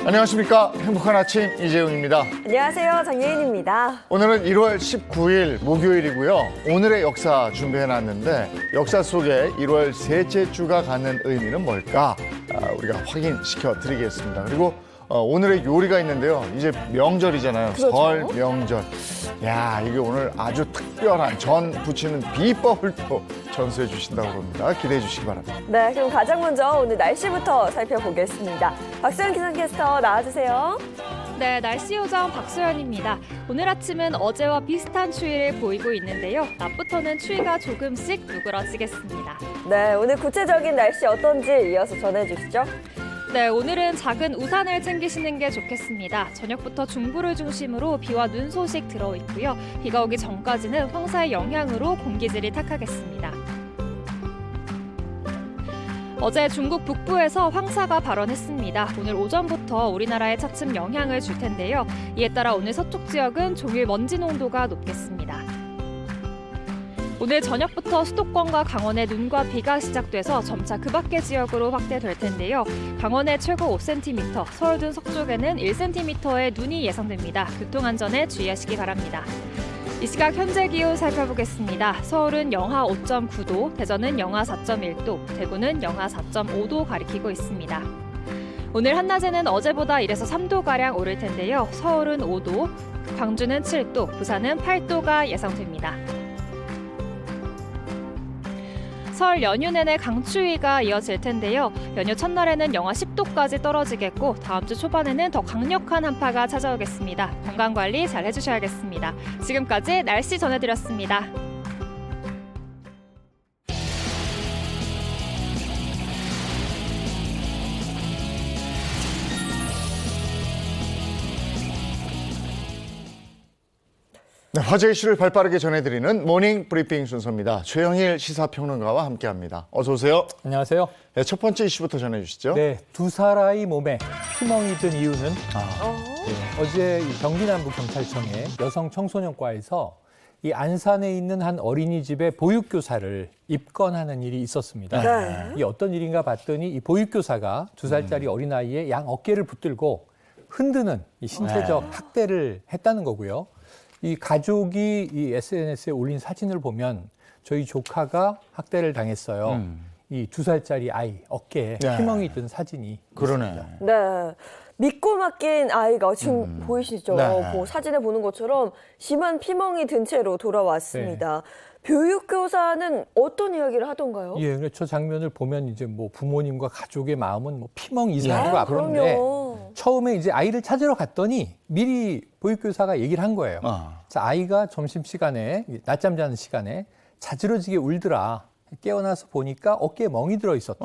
안녕하십니까. 행복한 아침 이재용입니다. 안녕하세요. 정예인입니다. 오늘은 1월 19일 목요일이고요. 오늘의 역사 준비해놨는데 역사 속에 1월 셋째 주가 갖는 의미는 뭘까? 우리가 확인시켜 드리겠습니다. 그리고 오늘의 요리가 있는데요. 이제 명절이잖아요. 그렇죠. 설 명절. 야, 이게 오늘 아주 특별한 전 부치는 비법을 또 전수해 주신다고 합니다. 기대해 주시기 바랍니다. 네, 그럼 가장 먼저 오늘 날씨부터 살펴보겠습니다. 박소연 기상캐스터 나와주세요. 네, 날씨 요정 박소연입니다. 오늘 아침은 어제와 비슷한 추위를 보이고 있는데요. 낮부터는 추위가 조금씩 누그러지겠습니다. 네, 오늘 구체적인 날씨 어떤지 이어서 전해주시죠. 네, 오늘은 작은 우산을 챙기시는 게 좋겠습니다. 저녁부터 중부를 중심으로 비와 눈 소식 들어있고요. 비가 오기 전까지는 황사의 영향으로 공기질이 탁하겠습니다. 어제 중국 북부에서 황사가 발원했습니다. 오늘 오전부터 우리나라에 차츰 영향을 줄 텐데요. 이에 따라 오늘 서쪽 지역은 종일 먼지 농도가 높겠습니다. 오늘 저녁부터 수도권과 강원에 눈과 비가 시작돼서 점차 그 밖의 지역으로 확대될 텐데요. 강원에 최고 5cm, 서울 등 서쪽에는 1cm의 눈이 예상됩니다. 교통안전에 주의하시기 바랍니다. 이 시각 현재 기온 살펴보겠습니다. 서울은 영하 5.9도, 대전은 영하 4.1도, 대구는 영하 4.5도 가리키고 있습니다. 오늘 한낮에는 어제보다 1에서 3도가량 오를 텐데요. 서울은 5도, 광주는 7도, 부산은 8도가 예상됩니다. 설 연휴 내내 강추위가 이어질 텐데요. 연휴 첫날에는 영하 10도까지 떨어지겠고 다음 주 초반에는 더 강력한 한파가 찾아오겠습니다. 건강관리 잘 해주셔야겠습니다. 지금까지 날씨 전해드렸습니다. 네, 화제 이슈를 발빠르게 전해드리는 모닝 브리핑 순서입니다. 최영일 시사평론가와 함께합니다. 어서 오세요. 안녕하세요. 네, 첫 번째 이슈부터 전해주시죠. 네, 두 사람의 몸에 피멍이 든 이유는 어제 이 경기 남부경찰청의 여성 청소년과에서 이 안산에 있는 한 어린이집에 보육교사를 입건하는 일이 있었습니다. 네. 이 어떤 일인가 봤더니 이 보육교사가 2살짜리 어린아이의 양 어깨를 붙들고 흔드는 이 신체적 학대를 했다는 거고요. 이 가족이 이 SNS에 올린 사진을 보면 저희 조카가 학대를 당했어요. 이 2살짜리 아이 어깨에 피멍이 든 사진이 그러네. 있습니다. 네, 믿고 맡긴 아이가 지금 보이시죠? 네. 그 사진에 보는 것처럼 심한 피멍이 든 채로 돌아왔습니다. 교육교사는 어떤 이야기를 하던가요? 예, 그래서 저 장면을 보면 이제 뭐 부모님과 가족의 마음은 뭐 피멍 이상으로 아픈데 그럼요. 처음에 이제 아이를 찾으러 갔더니 미리 보육교사가 얘기를 한 거예요. 자, 아이가 점심시간에 낮잠 자는 시간에 자지러지게 울더라. 깨어나서 보니까 어깨에 멍이 들어 있었다.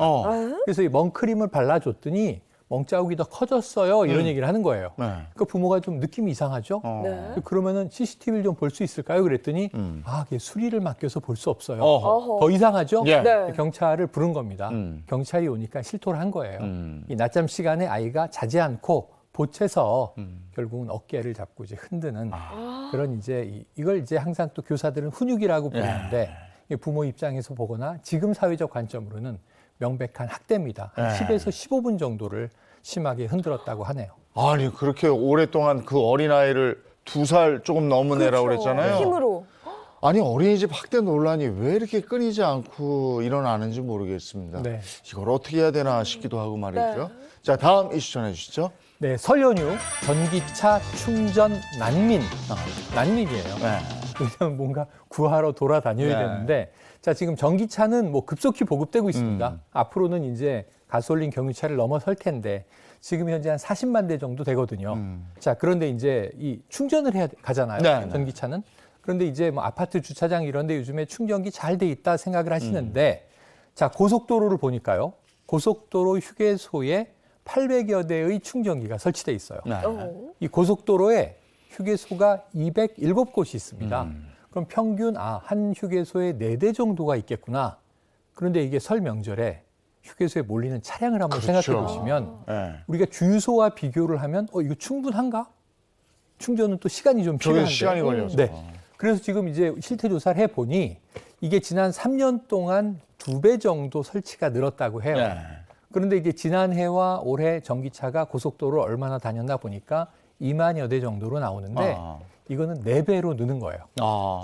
그래서 이 멍크림을 발라줬더니 멍자국이 더 커졌어요. 이런 얘기를 하는 거예요. 네. 그러니까 부모가 좀 느낌이 이상하죠. 네. 그러면은 CCTV를 좀 볼 수 있을까요? 그랬더니 그게 수리를 맡겨서 볼 수 없어요. 어허. 더 이상하죠? 예. 네. 경찰을 부른 겁니다. 경찰이 오니까 실토를 한 거예요. 이 낮잠 시간에 아이가 자지 않고 보채서 결국은 어깨를 잡고 이제 흔드는 그런 이제 이걸 이제 항상 또 교사들은 훈육이라고 부르는데 부모 입장에서 보거나 지금 사회적 관점으로는 명백한 학대입니다. 한 10에서 15분 정도를 심하게 흔들었다고 하네요. 아니, 그렇게 오랫동안 그 어린아이를 2살 조금 넘은 애라고 그랬잖아요. 힘으로. 아니, 어린이집 학대 논란이 왜 이렇게 끊이지 않고 일어나는지 모르겠습니다. 네. 이걸 어떻게 해야 되나 싶기도 하고 말이죠. 자, 다음 이슈 전해주시죠. 네, 설 연휴 전기차 충전 난민. 난민이에요. 네. 왜냐하면 뭔가 구하러 돌아다녀야 네. 되는데 자, 지금 전기차는 뭐 급속히 보급되고 있습니다. 앞으로는 이제 가솔린 경유차를 넘어설 텐데 지금 현재 한 40만 대 정도 되거든요. 자, 그런데 이제 이 충전을 해야 가잖아요. 네, 네. 전기차는. 그런데 이제 뭐 아파트 주차장 이런 데 요즘에 충전기 잘 돼 있다 생각을 하시는데 자, 고속도로를 보니까요. 고속도로 휴게소에 800여 대의 충전기가 설치돼 있어요. 네. 이 고속도로에 휴게소가 207곳이 있습니다. 그럼 평균 한 휴게소에 4대 정도가 있겠구나. 그런데 이게 설 명절에 휴게소에 몰리는 차량을 한번 그렇죠. 생각해 보시면 예. 우리가 주유소와 비교를 하면 이거 충분한가? 충전은 또 시간이 좀 저게 필요한데. 시간이 걸려서. 네. 그래서 지금 이제 실태 조사를 해보니 이게 지난 3년 동안 2배 정도 설치가 늘었다고 해요. 예. 그런데 이게 지난해와 올해 전기차가 고속도로를 얼마나 다녔나 보니까 2만여 대 정도로 나오는데 이거는 4배로 느는 거예요.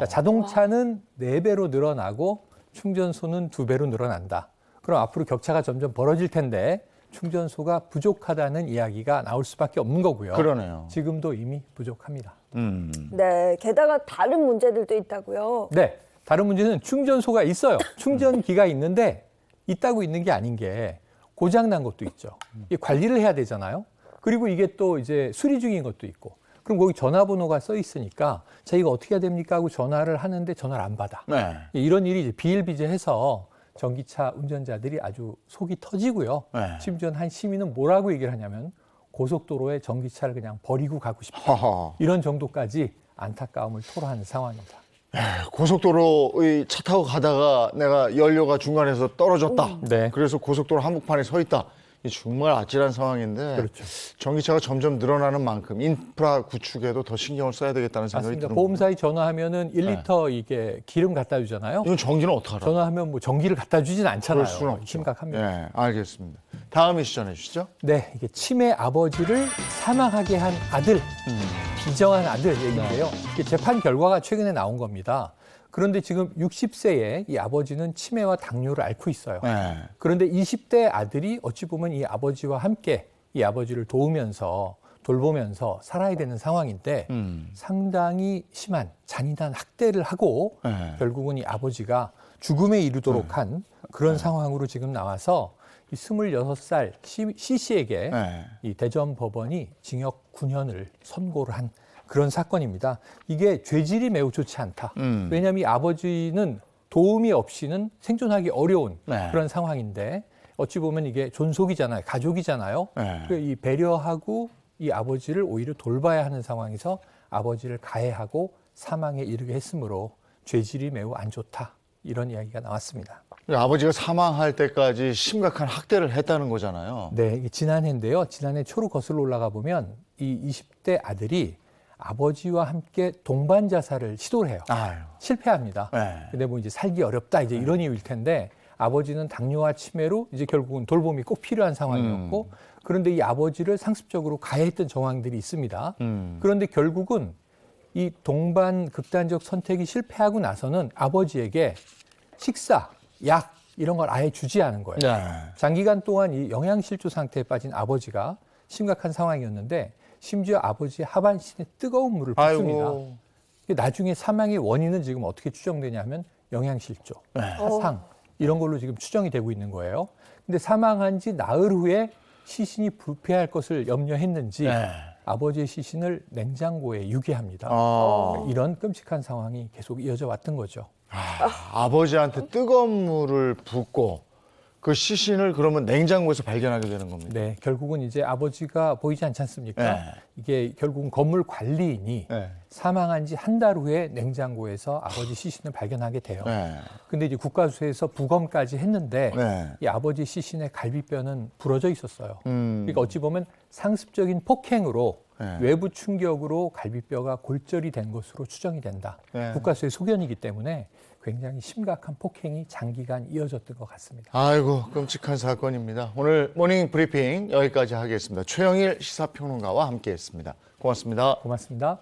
자, 자동차는 4배로 늘어나고 충전소는 2배로 늘어난다. 그럼 앞으로 격차가 점점 벌어질 텐데 충전소가 부족하다는 이야기가 나올 수밖에 없는 거고요. 그러네요. 지금도 이미 부족합니다. 네, 게다가 다른 문제들도 있다고요. 네, 다른 문제는 충전소가 있어요. 충전기가 있는데 있다고 있는 게 아닌 게 고장 난 것도 있죠. 이 관리를 해야 되잖아요. 그리고 이게 또 이제 수리 중인 것도 있고. 그럼 거기 전화번호가 써 있으니까 자 이거 어떻게 해야 됩니까 하고 전화를 하는데 전화를 안 받아. 네. 이런 일이 이제 비일비재해서 전기차 운전자들이 아주 속이 터지고요. 네. 심지어 한 시민은 뭐라고 얘기를 하냐면 고속도로에 전기차를 그냥 버리고 가고 싶다. 하하. 이런 정도까지 안타까움을 토로하는 상황입니다. 고속도로의 차 타고 가다가 내가 연료가 중간에서 떨어졌다. 네. 그래서 고속도로 한복판에 서 있다. 이게 정말 아찔한 상황인데 그렇죠. 전기차가 점점 늘어나는 만큼 인프라 구축에도 더 신경을 써야 되겠다는 생각이 맞습니다. 드는 보험사에 전화하면은 1리터 이게 기름 갖다 주잖아요. 이건 전기는 어떡하라? 전화하면 뭐 전기를 갖다 주진 않잖아요. 그럴 수는 없죠. 심각합니다. 네, 알겠습니다. 다음 이슈 전해주시죠. 네, 이게 치매 아버지를 사망하게 한 아들, 비정한 아들 얘기인데요. 이게 재판 결과가 최근에 나온 겁니다. 그런데 지금 60세에 이 아버지는 치매와 당뇨를 앓고 있어요. 네. 그런데 20대 아들이 어찌 보면 이 아버지와 함께 이 아버지를 돌보면서 살아야 되는 상황인데 상당히 심한 잔인한 학대를 하고 네. 결국은 이 아버지가 죽음에 이르도록 한 그런 상황으로 지금 나와서 이 26살 C씨에게 네. 이 대전 법원이 징역 9년을 선고를 한 그런 사건입니다. 이게 죄질이 매우 좋지 않다. 왜냐하면 이 아버지는 도움이 없이는 생존하기 어려운 네. 그런 상황인데 어찌 보면 이게 존속이잖아요. 가족이잖아요. 네. 그 이 배려하고 이 아버지를 오히려 돌봐야 하는 상황에서 아버지를 가해하고 사망에 이르게 했으므로 죄질이 매우 안 좋다. 이런 이야기가 나왔습니다. 아버지가 사망할 때까지 심각한 학대를 했다는 거잖아요. 네, 이게 지난해인데요. 지난해 초로 거슬러 올라가 보면 이 20대 아들이 아버지와 함께 동반 자살을 시도를 해요. 아유. 실패합니다. 네. 근데 뭐 이제 살기 어렵다 이제 이런 이유일 텐데 아버지는 당뇨와 치매로 이제 결국은 돌봄이 꼭 필요한 상황이었고 그런데 이 아버지를 상습적으로 가해했던 정황들이 있습니다. 그런데 결국은 이 동반 극단적 선택이 실패하고 나서는 아버지에게 식사, 약 이런 걸 아예 주지 않은 거예요. 네. 장기간 동안 이 영양실조 상태에 빠진 아버지가 심각한 상황이었는데 심지어 아버지의 하반신에 뜨거운 물을 붓습니다. 아이고. 나중에 사망의 원인은 지금 어떻게 추정되냐 하면 영양실조, 사상 이런 걸로 지금 추정이 되고 있는 거예요. 근데 사망한 지 나흘 후에 시신이 부패할 것을 염려했는지 네. 아버지의 시신을 냉장고에 유기합니다. 이런 끔찍한 상황이 계속 이어져 왔던 거죠. 아버지한테 뜨거운 물을 붓고 그 시신을 그러면 냉장고에서 발견하게 되는 겁니다. 네, 결국은 이제 아버지가 보이지 않지 않습니까? 네. 이게 결국은 건물 관리인이 네. 사망한 지 한 달 후에 냉장고에서 아버지 시신을 발견하게 돼요. 네. 근데 이제 국과수에서 부검까지 했는데 네. 이 아버지 시신의 갈비뼈는 부러져 있었어요. 그러니까 어찌 보면 상습적인 폭행으로 네. 외부 충격으로 갈비뼈가 골절이 된 것으로 추정이 된다. 네. 국과수의 소견이기 때문에 굉장히 심각한 폭행이 장기간 이어졌던 것 같습니다. 아이고 끔찍한 사건입니다. 오늘 모닝 브리핑 여기까지 하겠습니다. 최영일 시사평론가와 함께했습니다. 고맙습니다. 고맙습니다.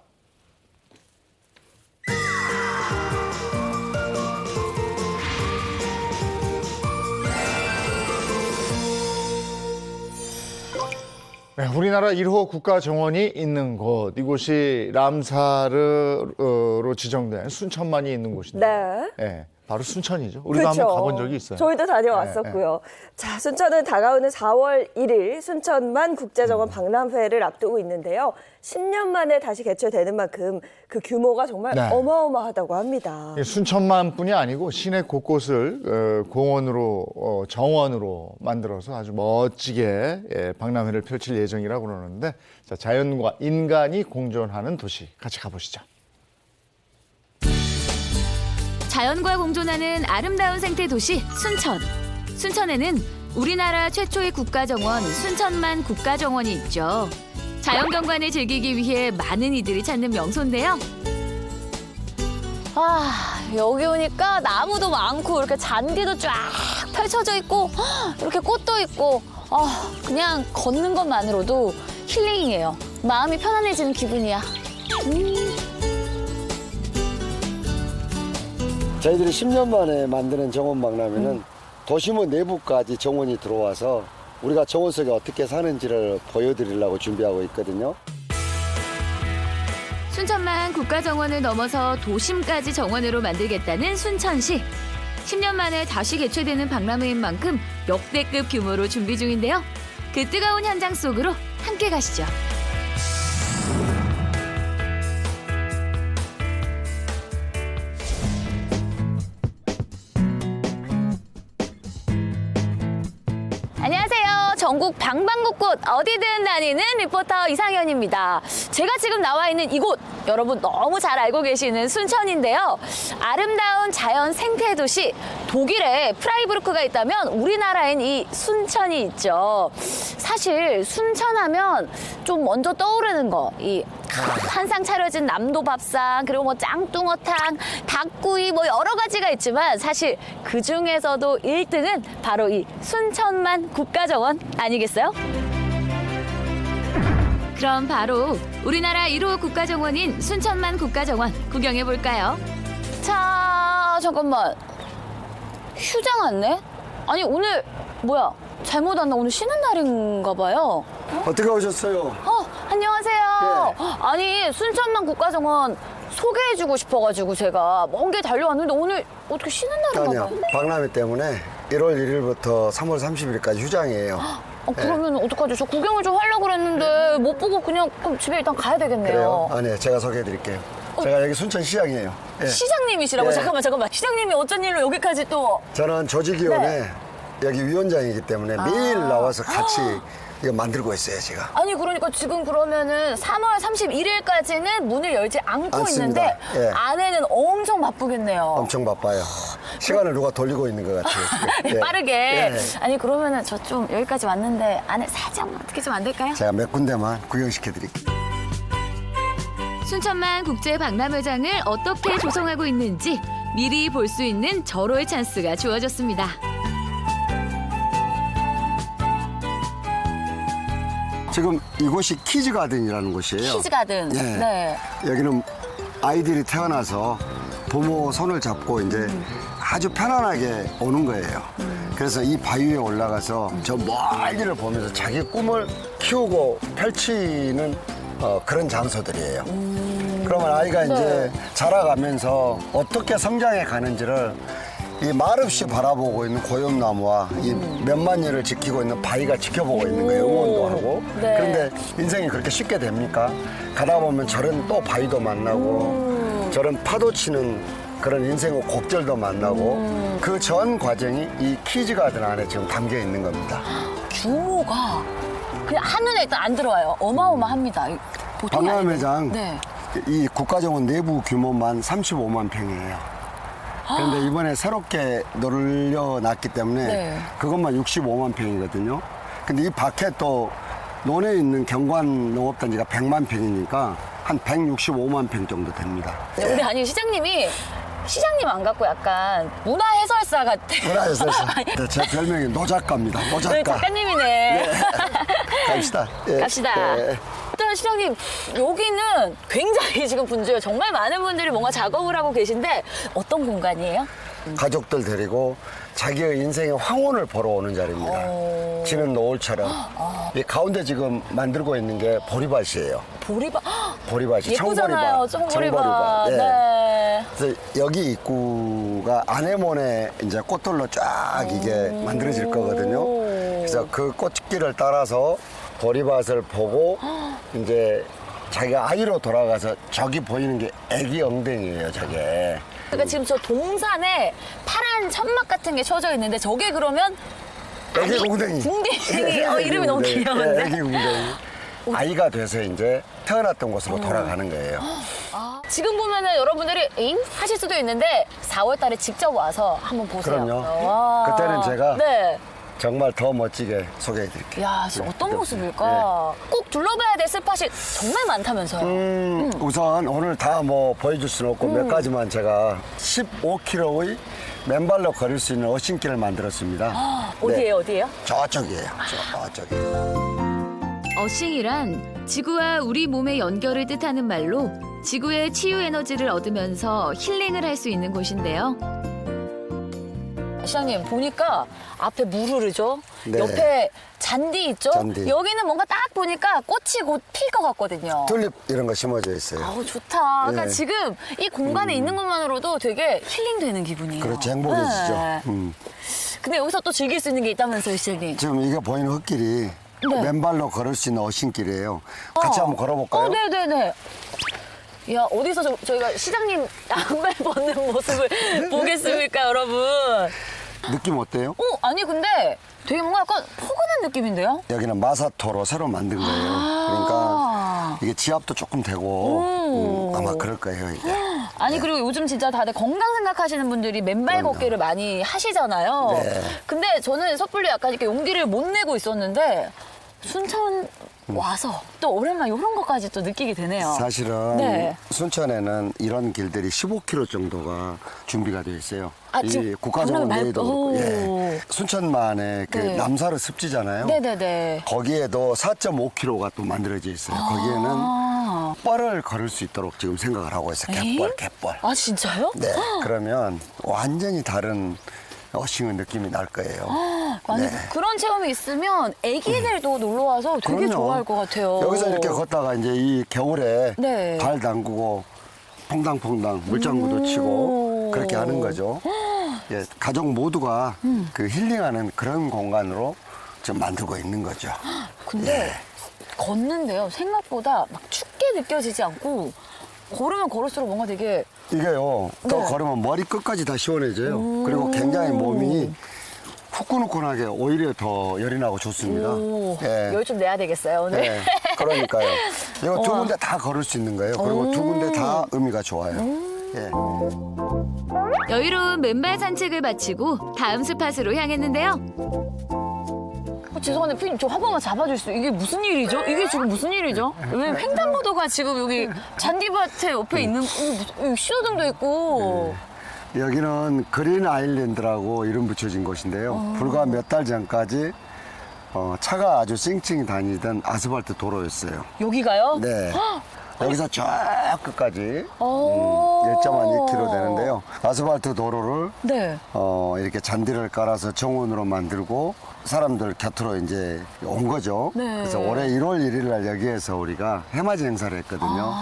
네, 우리나라 1호 국가정원이 있는 곳, 이곳이 람사르로 지정된 순천만이 있는 곳인데, 네. 네, 바로 순천이죠. 우리도 한번 가본 적이 있어요. 저희도 다녀왔었고요. 자, 순천은 다가오는 4월 1일 순천만 국제정원 박람회를 앞두고 있는데요. 10년 만에 다시 개최되는 만큼 그 규모가 정말 네. 어마어마하다고 합니다. 순천만뿐이 아니고 시내 곳곳을 공원으로 정원으로 만들어서 아주 멋지게 박람회를 펼칠 예정이라고 그러는데, 자, 자연과 인간이 공존하는 도시 같이 가보시죠. 자연과 공존하는 아름다운 생태 도시 순천. 순천에는 우리나라 최초의 국가정원 순천만 국가정원이 있죠. 자연경관을 즐기기 위해 많은 이들이 찾는 명소인데요. 아, 여기 오니까 나무도 많고 이렇게 잔디도 쫙 펼쳐져 있고 이렇게 꽃도 있고 그냥 걷는 것만으로도 힐링이에요. 마음이 편안해지는 기분이야. 저희들이 10년 만에 만드는 정원 박람회는 도심의 내부까지 정원이 들어와서 우리가 정원 속에 어떻게 사는지를 보여드리려고 준비하고 있거든요. 순천만 국가정원을 넘어서 도심까지 정원으로 만들겠다는 순천시. 10년 만에 다시 개최되는 박람회인 만큼 역대급 규모로 준비 중인데요. 그 뜨거운 현장 속으로 함께 가시죠. 안녕하세요. 전국 방방곡곡 어디든 다니는 리포터 이상현입니다. 제가 지금 나와 있는 이곳 여러분 너무 잘 알고 계시는 순천인데요. 아름다운 자연 생태 도시 독일에 프라이부르크가 있다면 우리나라엔 이 순천이 있죠. 사실 순천하면 좀 먼저 떠오르는 거 이 한상 차려진 남도밥상 그리고 뭐 짱뚱어탕 닭구이 뭐 여러 가지가 있지만 사실 그 중에서도 1등은 바로 이 순천만 국가정원 아니겠어요? 그럼 바로 우리나라 1호 국가정원인 순천만 국가정원 구경해 볼까요? 자, 잠깐만. 휴장 왔네? 아니, 오늘, 뭐야, 잘못 왔나? 오늘 쉬는 날인가 봐요. 어떻게 오셨어요? 안녕하세요. 아니, 순천만 국가정원 소개해주고 싶어가지고 제가 먼 길 달려왔는데 오늘 어떻게 쉬는 날인가 아니요. 봐요. 박람회 때문에 1월 1일부터 3월 30일까지 휴장이에요. 그러면 어떡하죠? 저 구경을 좀 하려고 그랬는데 못 보고 그냥 그럼 집에 일단 가야 되겠네요. 그래요? 아니, 제가 소개해드릴게요. 제가 여기 순천시장이에요. 예. 시장님이시라고? 예. 잠깐만. 시장님이 어쩐 일로 여기까지 또. 저는 조직위원회 네. 여기 위원장이기 때문에 매일 나와서 같이 이거 만들고 있어요, 제가. 아니 그러니까 지금 그러면은 3월 31일까지는 문을 열지 않고 않습니다. 있는데 예. 안에는 엄청 바쁘겠네요. 엄청 바빠요. 시간을 누가 돌리고 있는 것 같아요. 지금. 예. 빠르게. 예. 아니 그러면은 저 좀 여기까지 왔는데 안에 살짝 어떻게 좀 안 될까요? 제가 몇 군데만 구경시켜드릴게요. 순천만 국제박람회장을 어떻게 조성하고 있는지 미리 볼 수 있는 절호의 찬스가 주어졌습니다. 지금 이곳이 키즈가든이라는 곳이에요. 키즈가든. 예. 네. 여기는 아이들이 태어나서 부모 손을 잡고 이제 아주 편안하게 오는 거예요. 그래서 이 바위 위에 올라가서 저 멀리를 보면서 자기 꿈을 키우고 펼치는 그런 장소들이에요. 그러면 아이가 이제 자라가면서 어떻게 성장해 가는지를 이 말없이 바라보고 있는 고염나무와 이 몇만 년을 지키고 있는 바위가 지켜보고 있는 거예요. 응원도 하고. 네. 그런데 인생이 그렇게 쉽게 됩니까? 가다 보면 저런 또 바위도 만나고 저런 파도 치는 그런 인생의 곡절도 만나고 그 전 과정이 이 키즈가든 안에 지금 담겨 있는 겁니다. 규모가 그냥 한눈에 일단 안 들어와요. 어마어마합니다. 보통이 박람회장 아니고. 네. 이 국가정원 내부 규모만 35만 평이에요. 그런데 이번에 새롭게 늘려놨기 때문에 네. 그것만 65만 평이거든요. 근데 이 밖에 또 논에 있는 경관 농업단지가 100만 평이니까 한 165만 평 정도 됩니다. 네, 우리 아니 시장님 안 갖고 약간 문화 해설사 같아. 문화에서 네, 제 별명이 노작가입니다. 네, 노작가. 작가님이네. 갑시다. 예. 갑시다. 예. 일단 시장님 여기는 굉장히 지금 분주해요. 정말 많은 분들이 뭔가 작업을 하고 계신데 어떤 공간이에요? 가족들 데리고 자기의 인생의 황혼을 보러 오는 자리입니다. 지는 노을처럼. 이 가운데 지금 만들고 있는 게 보리밭이에요. 보리밭. 보리밭이 예쁘잖아요. 청보리밭. 예. 네. 그래서 여기 입구가 아내몬에 이제 꽃들로 쫙 이게 만들어질 거거든요. 그래서 그 꽃길을 따라서 보리밭을 보고 이제 자기가 아이로 돌아가서 저기 보이는 게 애기 엉덩이에요, 저게. 그러니까 지금 저 동산에 파란 천막 같은 게 쳐져 있는데 저게 그러면 애기 웅덩이. 웅덩이. 이름이 너무 귀여운데. 애기 웅덩이. 아이가 돼서 이제 태어났던 곳으로 돌아가는 거예요. 지금 보면은 여러분들이 잉? 하실 수도 있는데 4월 달에 직접 와서 한번 보세요. 그럼요. 와. 그때는 제가 네. 정말 더 멋지게 소개해드릴게요. 야, 진짜 어떤 모습일까? 꼭 둘러봐야 될 스팟이 정말 많다면서요. 우선 오늘 다 뭐 보여줄 수는 없고 몇 가지만 제가 15km의 맨발로 걸을 수 있는 어신길을 만들었습니다. 어디예요, 어디예요? 저쪽이에요. 저쪽에. 어싱이란 지구와 우리 몸의 연결을 뜻하는 말로 지구의 치유 에너지를 얻으면서 힐링을 할 수 있는 곳인데요. 시장님 보니까 앞에 물 흐르죠? 네. 옆에 잔디 있죠? 잔디. 여기는 뭔가 딱 보니까 꽃이 곧 필 것 같거든요. 툴립 이런 거 심어져 있어요. 아우 좋다. 그러니까 네. 지금 이 공간에 있는 것만으로도 되게 힐링되는 기분이에요. 그렇죠. 행복해지죠. 네. 음. 근데 여기서 또 즐길 수 있는 게 있다면서요, 시장님? 지금 이게 보이는 흙길이 네. 맨발로 걸을 수 있는 어신길이에요. 같이 한번 걸어볼까요? 네네네. 야, 어디서 저희가 시장님 양말 벗는 모습을 보겠습니까, 여러분? 느낌 어때요? 아니, 근데 되게 뭔가 약간 포근한 느낌인데요? 여기는 마사토로 새로 만든 거예요. 그러니까 이게 지압도 조금 되고 아마 그럴 거예요, 이게. 아니, 그리고 요즘 진짜 다들 건강 생각하시는 분들이 맨발 그럼요. 걷기를 많이 하시잖아요. 네. 근데 저는 섣불리 약간 이렇게 용기를 못 내고 있었는데, 순천 와서 또 오랜만에 이런 것까지 또 느끼게 되네요. 사실은 네. 순천에는 이런 길들이 15km 정도가 준비가 되어 있어요. 아, 이 지금 국가정원 방금 내에도 오. 그렇고, 예. 순천만의 그 네. 남사르 습지잖아요. 네네네. 거기에도 4.5km가 또 만들어져 있어요. 거기에는 뻘을 걸을 수 있도록 지금 생각을 하고 있어요. 갯벌. 아, 진짜요? 네. 그러면 완전히 다른 어싱의 느낌이 날 거예요. 아니, 네. 그런 체험이 있으면 애기들도 놀러 와서 되게 그럼요. 좋아할 것 같아요. 여기서 이렇게 걷다가 이제 이 겨울에 네. 발 담그고 퐁당퐁당 물장구도 치고 그렇게 하는 거죠. 예, 가족 모두가 그 힐링하는 그런 공간으로 지금 만들고 있는 거죠. 근데 예. 걷는데요. 생각보다 막 춥게 느껴지지 않고 걸으면 걸을수록 뭔가 되게 이게요, 또 네. 걸으면 머리 끝까지 다 시원해져요. 그리고 굉장히 몸이 후끈후끈하게 오히려 더 열이 나고 좋습니다. 예. 열 좀 내야 되겠어요, 오늘. 네, 그러니까요. 이거 두 군데 다 걸을 수 있는 거예요. 그리고 두 군데 다 의미가 좋아요. 예. 여유로운 맨발 산책을 마치고 다음 스팟으로 향했는데요. 죄송한데 피디님 저 한 번만 잡아줄 수 이게 무슨 일이죠? 이게 지금 무슨 일이죠? 왜냐면 횡단보도가 지금 여기 잔디밭에 옆에 있는 여기 신호등도 있고 여기는 그린 아일랜드라고 이름 붙여진 곳인데요. 불과 몇 달 전까지 차가 아주 쌩쌩이 다니던 아스팔트 도로였어요. 여기가요? 네. 여기서 저 끝까지 오. 1.2km 되는데요. 아스팔트 도로를 네. 이렇게 잔디를 깔아서 정원으로 만들고 사람들 곁으로 이제 온 거죠. 네. 그래서 올해 1월 1일 날 여기에서 우리가 해맞이 행사를 했거든요.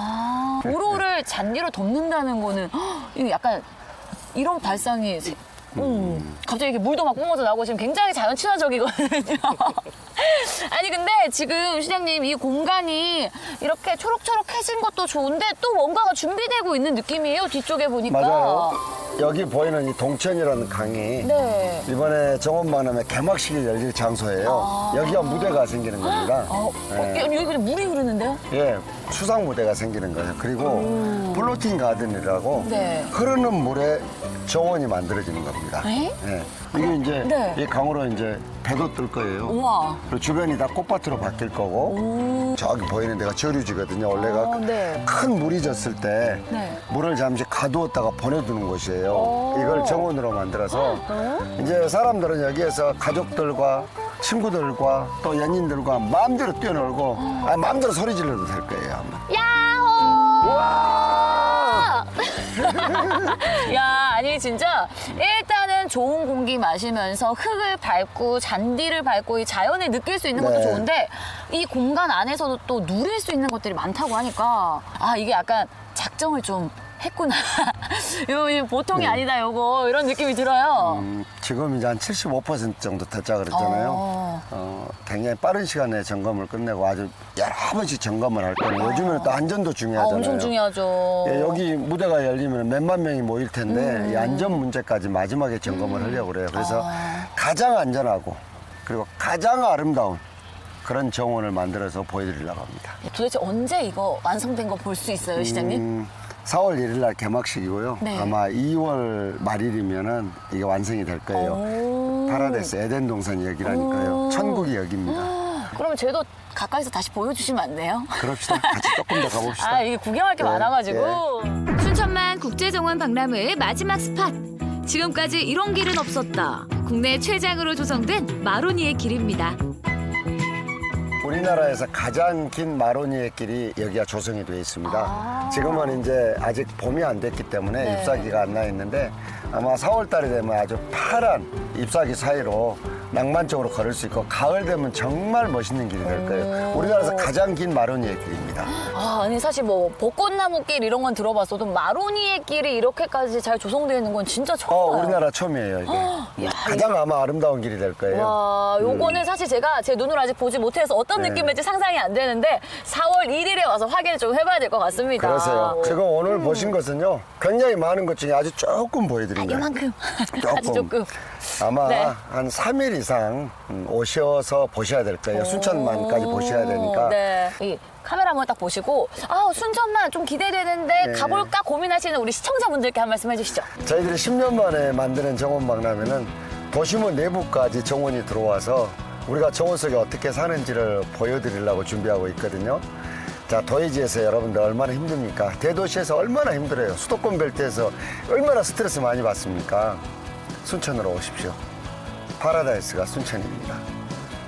도로를 잔디로 덮는다는 거는 이거 약간 이런 발상이 갑자기 이렇게 물도 막 뿜어져 나오고 지금 굉장히 자연 친화적이거든요. 아니 근데 지금 시장님 이 공간이 이렇게 초록초록해진 것도 좋은데 또 뭔가가 준비되고 있는 느낌이에요. 뒤쪽에 보니까. 맞아요. 여기 보이는 이 동천이라는 강이 네. 이번에 정원박람회 개막식이 열릴 장소예요. 여기가 무대가 생기는 겁니다. 여기 그냥 물이 흐르는데요? 예, 수상 무대가 생기는 거예요. 그리고 플로팅 가든이라고 네. 흐르는 물에 정원이 만들어지는 겁니다. 에? 예. 이게 이제 네. 이 강으로 이제 배도 뜰 거예요. 우와. 그리고 주변이 다 꽃밭으로 바뀔 거고 저기 보이는 데가 저류지거든요. 원래가 네. 큰 물이 졌을 때 네. 물을 잠시 가두었다가 보내두는 곳이에요. 이걸 정원으로 만들어서 이제 사람들은 여기에서 가족들과 친구들과 또 연인들과 마음대로 뛰어놀고 마음대로 소리 질러도 될 거예요. 아마. 야호! 와! 야, 아니 진짜 일단은 좋은 공기 마시면서 흙을 밟고 잔디를 밟고 이 자연을 느낄 수 있는 것도 네. 좋은데 이 공간 안에서도 또 누릴 수 있는 것들이 많다고 하니까 아 이게 약간 작정을 좀 했구나. 이거 보통이 아니다 요거 이런 느낌이 들어요. 지금 이제 한 75% 정도 됐자 그랬잖아요. 굉장히 빠른 시간에 점검을 끝내고 아주 여러 번씩 점검을 할 거예요. 요즘에는 또 안전도 중요하잖아요. 엄청 중요하죠. 예, 여기 무대가 열리면 몇만 명이 모일 텐데 이 안전 문제까지 마지막에 점검을 하려고 그래요. 그래서 가장 안전하고 그리고 가장 아름다운 그런 정원을 만들어서 보여드리려고 합니다. 도대체 언제 이거 완성된 거 볼 수 있어요, 시장님? 4월 1일 날 개막식이고요. 네. 아마 2월 말일이면은 이게 완성이 될 거예요. 파라데스 에덴 동산 여기라니까요. 천국이 여기입니다. 그러면 저희도 가까이서 다시 보여주시면 안 돼요? 그럽시다. 같이 조금 더 가봅시다. 아, 이게 구경할 게 네, 많아가지고. 순천만 국제정원 박람회의 마지막 스팟. 지금까지 이런 길은 없었다. 국내 최장으로 조성된 마로니의 길입니다. 우리나라에서 가장 긴 마로니에 길이 여기가 조성이 되어 있습니다. 지금은 이제 아직 봄이 안 됐기 때문에 네. 잎사귀가 안 나 있는데 아마 4월 달이 되면 아주 파란 잎사귀 사이로 낭만적으로 걸을 수 있고 가을 되면 정말 멋있는 길이 될 거예요. 우리나라에서 가장 긴 마로니에 길입니다. 아, 아니 사실 뭐 벚꽃나무 길 이런 건 들어봤어도 마로니에 길이 이렇게까지 잘 조성되어 있는 건 진짜 처음 봐요. 우리나라 처음이에요, 이게. 가장 아마 아름다운 길이 될 거예요. 와, 요거는 사실 제가 제 눈으로 아직 보지 못해서 어떤 네. 느낌일지 상상이 안 되는데 4월 1일에 와서 확인을 좀 해봐야 될 것 같습니다. 그러세요. 지금 오늘 보신 것은요, 굉장히 많은 것 중에 아주 조금 보여드린 거예요. 이만큼. 아주 조금. 아마 네. 한 3일 이상 오셔서 보셔야 될 거예요. 순천만까지 보셔야 되니까. 네. 이 카메라 한번 딱 보시고 순천만 좀 기대되는데 네. 가볼까 고민하시는 우리 시청자분들께 한 말씀 해주시죠. 저희들이 10년 만에 만드는 정원박람회는 도심원 내부까지 정원이 들어와서 우리가 정원 속에 어떻게 사는지를 보여드리려고 준비하고 있거든요. 자, 도의지에서 여러분들 얼마나 힘듭니까? 대도시에서 얼마나 힘들어요? 수도권 벨트에서 얼마나 스트레스 많이 받습니까? 순천으로 오십시오. 파라다이스가 순천입니다.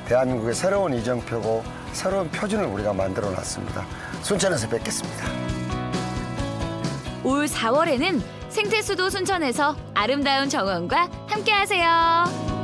대한민국의 새로운 이정표고 새로운 표준을 우리가 만들어 놨습니다. 순천에서 뵙겠습니다. 올 4월에는 생태수도 순천에서 아름다운 정원과 함께하세요.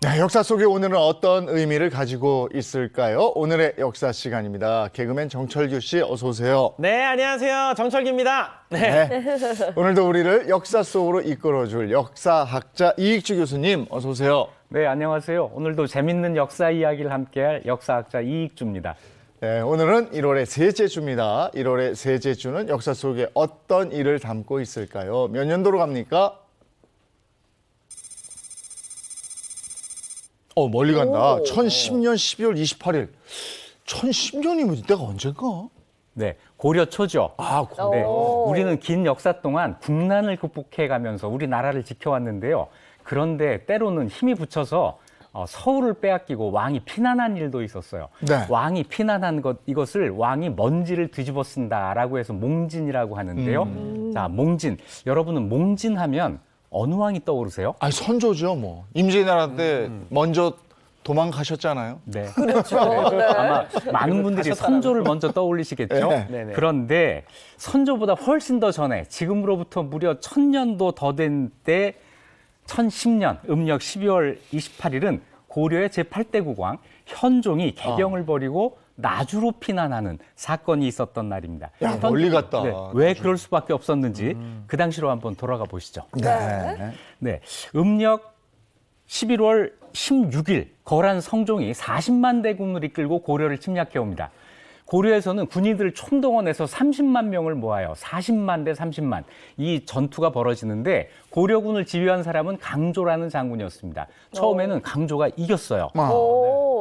네, 역사 속에 오늘은 어떤 의미를 가지고 있을까요? 오늘의 역사 시간입니다. 개그맨 정철규 씨 어서 오세요. 네, 안녕하세요. 정철기입니다. 네. 오늘도 우리를 역사 속으로 이끌어줄 역사학자 이익주 교수님 어서 오세요. 네, 안녕하세요. 오늘도 재밌는 역사 이야기를 함께할 역사학자 이익주입니다. 네, 오늘은 1월의 셋째 주입니다. 1월의 셋째 주는 역사 속에 어떤 일을 담고 있을까요? 몇 년도로 갑니까? 멀리 간다. 1010년 12월 28일. 1010년이면 이때가 언제인가? 네, 고려 초죠. 고려. 네, 우리는 긴 역사 동안 국난을 극복해가면서 우리나라를 지켜왔는데요. 그런데 때로는 힘이 붙여서 서울을 빼앗기고 왕이 피난한 일도 있었어요. 네. 왕이 피난한 이것을 왕이 먼지를 뒤집어 쓴다라고 해서 몽진이라고 하는데요. 자, 몽진. 여러분은 몽진하면 어느 왕이 떠오르세요? 아니, 선조죠, 뭐. 임진왜란 때 먼저 도망가셨잖아요. 네. 그렇죠. 아마 많은 분들이 선조를 먼저 떠올리시겠죠. 네. 그런데 선조보다 훨씬 더 전에 지금으로부터 무려 1000년도 더 된 때 1010년 음력 12월 28일은 고려의 제8대 국왕 현종이 개경을 벌이고 나주로 피난하는 사건이 있었던 날입니다. 야, 멀리 갔다. 네, 왜 그럴 수밖에 없었는지 그 당시로 한번 돌아가 보시죠. 네. 네, 음력 11월 16일 거란 성종이 40만 대군을 이끌고 고려를 침략해 옵니다. 고려에서는 군인들을 총동원해서 30만 명을 모아요. 40만 대 30만. 이 전투가 벌어지는데 고려군을 지휘한 사람은 강조라는 장군이었습니다. 처음에는 강조가 이겼어요.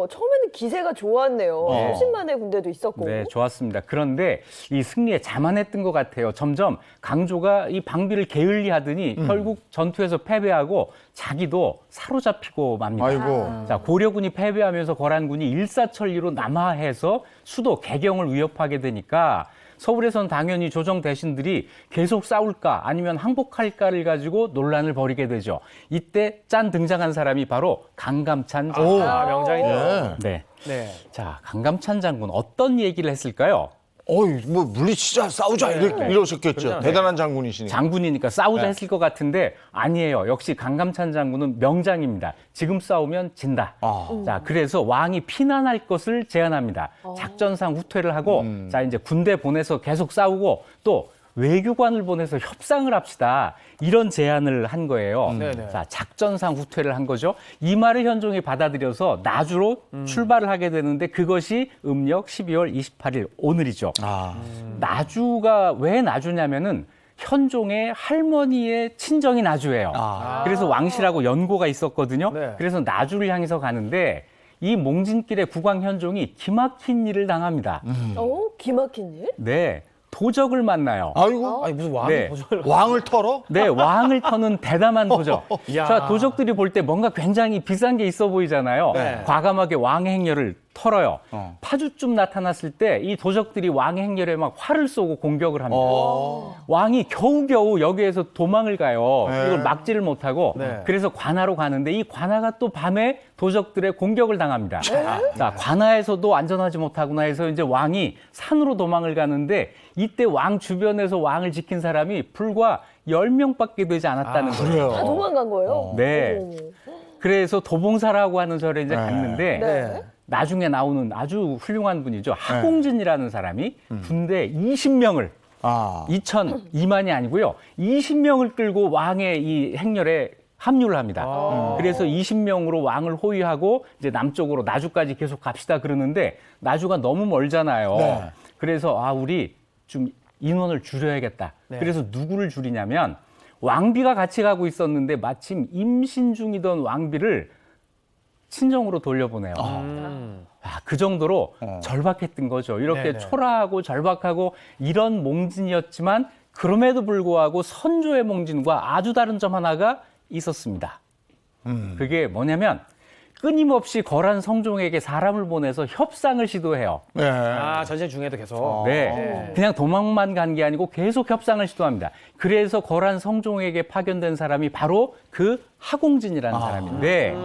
처음에는 기세가 좋았네요. 30만의 군대도 있었고. 네, 좋았습니다. 그런데 이 승리에 자만했던 것 같아요. 점점 강조가 이 방비를 게을리하더니 결국 전투에서 패배하고 자기도 사로잡히고 맙니다. 아이고. 자, 고려군이 패배하면서 거란군이 일사천리로 남하해서 수도 개경을 위협하게 되니까 서울에선 당연히 조정 대신들이 계속 싸울까 아니면 항복할까를 가지고 논란을 벌이게 되죠. 이때 짠 등장한 사람이 바로 강감찬 장군. 명장이네요. 네. 네. 자, 강감찬 장군 어떤 얘기를 했을까요? 뭐 물리치자, 싸우자 이러셨겠죠. 대단한 장군이시니까. 장군이니까 싸우자 했을 것 같은데 아니에요. 역시 강감찬 장군은 명장입니다. 지금 싸우면 진다. 자, 그래서 왕이 피난할 것을 제안합니다. 작전상 후퇴를 하고 자, 이제 군대 보내서 계속 싸우고 또 외교관을 보내서 협상을 합시다. 이런 제안을 한 거예요. 자, 작전상 후퇴를 한 거죠. 이 말을 현종이 받아들여서 나주로 출발을 하게 되는데 그것이 음력 12월 28일 오늘이죠. 나주가 왜 나주냐면은 현종의 할머니의 친정이 나주예요. 그래서 왕실하고 연고가 있었거든요. 네. 그래서 나주를 향해서 가는데 이 몽진길에 국왕 현종이 기막힌 일을 당합니다. 기막힌 일? 네, 도적을 만나요. 아이고, 아니 무슨 왕이 네. 도저히 왕을 털어? 네, 왕을 터는 대담한 도적. 이야. 자, 도적들이 볼 때 뭔가 굉장히 비싼 게 있어 보이잖아요. 네. 과감하게 왕의 행렬을 털어요. 파주쯤 나타났을 때 이 도적들이 왕의 행렬에 막 활을 쏘고 공격을 합니다. 왕이 겨우겨우 여기에서 도망을 가요. 네. 이걸 막지를 못하고. 네. 그래서 관하로 가는데 이 관하가 또 밤에 도적들의 공격을 당합니다. 자, 관하에서도 안전하지 못하구나 해서 이제 왕이 산으로 도망을 가는데 이때 왕 주변에서 왕을 지킨 사람이 불과 10명밖에 되지 않았다는 거예요. 다 도망간 거예요? 네. 어머. 그래서 도봉사라고 하는 절에 이제 갔는데 네. 나중에 나오는 아주 훌륭한 분이죠. 하공진이라는 사람이 군대 20명을 아. 2만이 아니고요. 20명을 끌고 왕의 이 행렬에 합류를 합니다. 그래서 20명으로 왕을 호위하고 이제 남쪽으로 나주까지 계속 갑시다 그러는데 나주가 너무 멀잖아요. 네. 그래서 우리 좀 인원을 줄여야겠다. 그래서 누구를 줄이냐면 왕비가 같이 가고 있었는데 마침 임신 중이던 왕비를 친정으로 돌려보내요. 그 정도로 절박했던 거죠. 이렇게 네네. 초라하고 절박하고 이런 몽진이었지만 그럼에도 불구하고 선조의 몽진과 아주 다른 점 하나가 있었습니다. 그게 뭐냐면 끊임없이 거란 성종에게 사람을 보내서 협상을 시도해요. 네. 전쟁 중에도 계속. 네. 그냥 도망만 간 게 아니고 계속 협상을 시도합니다. 그래서 거란 성종에게 파견된 사람이 바로 그 하공진이라는 사람인데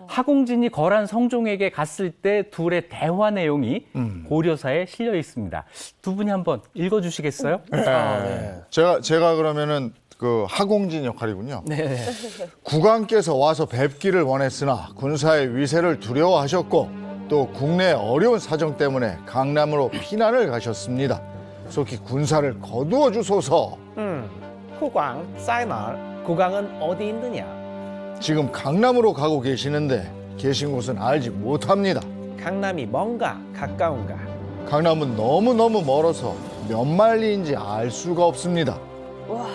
하공진이 거란 성종에게 갔을 때 둘의 대화 내용이 고려사에 실려 있습니다. 두 분이 한번 읽어주시겠어요? 네. 제가 그러면은 그 하공진 역할이군요. 네. 국왕께서 와서 뵙기를 원했으나 군사의 위세를 두려워하셨고 또 국내 어려운 사정 때문에 강남으로 피난을 가셨습니다. 속히 군사를 거두어 주소서. 국왕 사이날 국왕은 어디 있느냐? 지금 강남으로 가고 계시는데 계신 곳은 알지 못합니다. 강남이 먼가 가까운가? 강남은 너무너무 멀어서 몇 마일리인지 알 수가 없습니다. 와,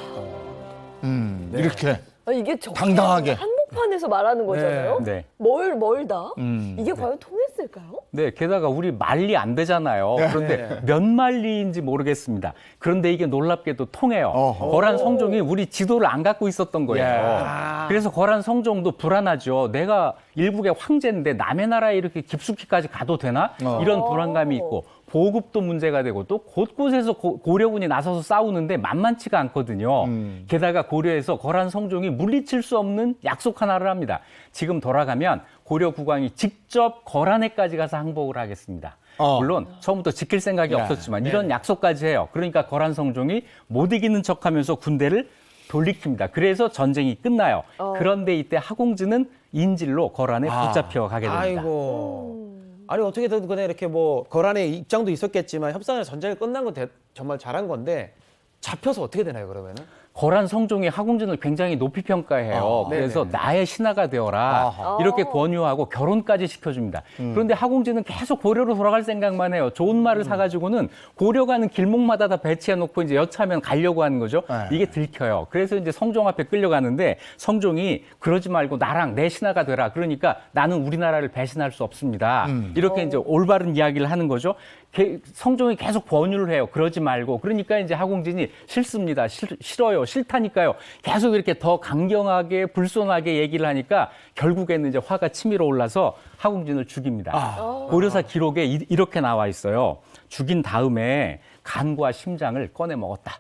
이렇게 이게 당당하게. 한복판에서 말하는 거잖아요? 네. 멀다? 이게 과연 통했을까요? 네, 게다가 우리 말리 안 되잖아요. 그런데 몇 말리인지 모르겠습니다. 그런데 이게 놀랍게도 통해요. 어허. 거란 성종이 우리 지도를 안 갖고 있었던 거예요. 야. 그래서 거란 성종도 불안하죠. 내가 일국의 황제인데 남의 나라에 이렇게 깊숙이까지 가도 되나? 이런 불안감이 있고 보급도 문제가 되고 또 곳곳에서 고려군이 나서서 싸우는데 만만치가 않거든요. 게다가 고려에서 거란 성종이 물리칠 수 없는 약속 하나를 합니다. 지금 돌아가면 고려 국왕이 직접 거란에까지 가서 항복을 하겠습니다. 물론 처음부터 지킬 생각이 없었지만 이런 약속까지 해요. 그러니까 거란 성종이 못 이기는 척하면서 군대를 돌리킵니다. 그래서 전쟁이 끝나요. 그런데 이때 하공진은 인질로 거란에 붙잡혀 가게 됩니다. 아이고. 아니 어떻게든 간에 이렇게 뭐 거란의 입장도 있었겠지만 협상을 전쟁이 끝난 건 정말 잘한 건데 잡혀서 어떻게 되나요 그러면은? 거란 성종이 하공진을 굉장히 높이 평가해요. 그래서 나의 신하가 되어라 이렇게 권유하고 결혼까지 시켜줍니다. 그런데 하공진은 계속 고려로 돌아갈 생각만 해요. 좋은 말을 사가지고는 고려 가는 길목마다 다 배치해놓고 이제 여차하면 가려고 하는 거죠. 이게 들켜요. 그래서 이제 성종 앞에 끌려가는데 성종이 그러지 말고 나랑 내 신하가 되라. 그러니까 나는 우리나라를 배신할 수 없습니다. 이렇게 이제 올바른 이야기를 하는 거죠. 성종이 계속 권유를 해요. 그러지 말고. 그러니까 이제 하공진이 싫습니다. 싫어요. 싫다니까요. 계속 이렇게 더 강경하게 불손하게 얘기를 하니까 결국에는 이제 화가 치밀어 올라서 하공진을 죽입니다. 고려사 기록에 이렇게 나와 있어요. 죽인 다음에 간과 심장을 꺼내 먹었다.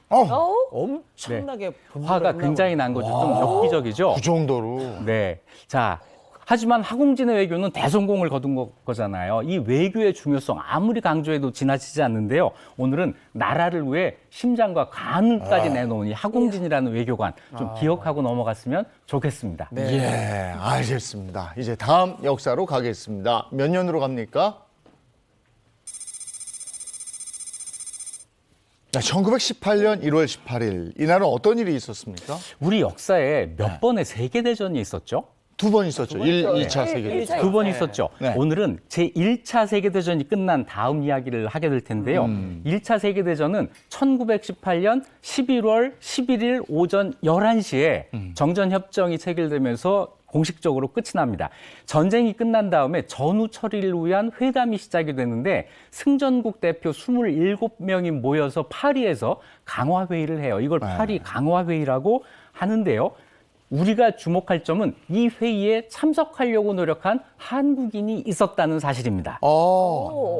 엄청나게 화가 굉장히 난 거죠. 좀 엽기적이죠. 그 정도로. 네. 자, 하지만 하공진의 외교는 대성공을 거둔 거잖아요. 이 외교의 중요성 아무리 강조해도 지나치지 않는데요. 오늘은 나라를 위해 심장과 간까지 내놓은 이 하공진이라는 외교관 좀 기억하고 넘어갔으면 좋겠습니다. 예, 알겠습니다. 이제 다음 역사로 가겠습니다. 몇 년으로 갑니까? 1918년 1월 18일. 이날은 어떤 일이 있었습니까? 우리 역사에 몇 번의 세계대전이 있었죠? 두 번 있었죠. 일 2차 일- 세계대전. 일차 두 번 네. 있었죠. 네. 오늘은 제1차 세계대전이 끝난 다음 이야기를 하게 될 텐데요. 1차 세계대전은 1918년 11월 11일 오전 11시에 정전협정이 체결되면서 공식적으로 끝이 납니다. 전쟁이 끝난 다음에 전후 처리를 위한 회담이 시작이 됐는데 승전국 대표 27명이 모여서 파리에서 강화회의를 해요. 이걸 파리 강화회의라고 하는데요. 우리가 주목할 점은 이 회의에 참석하려고 노력한 한국인이 있었다는 사실입니다.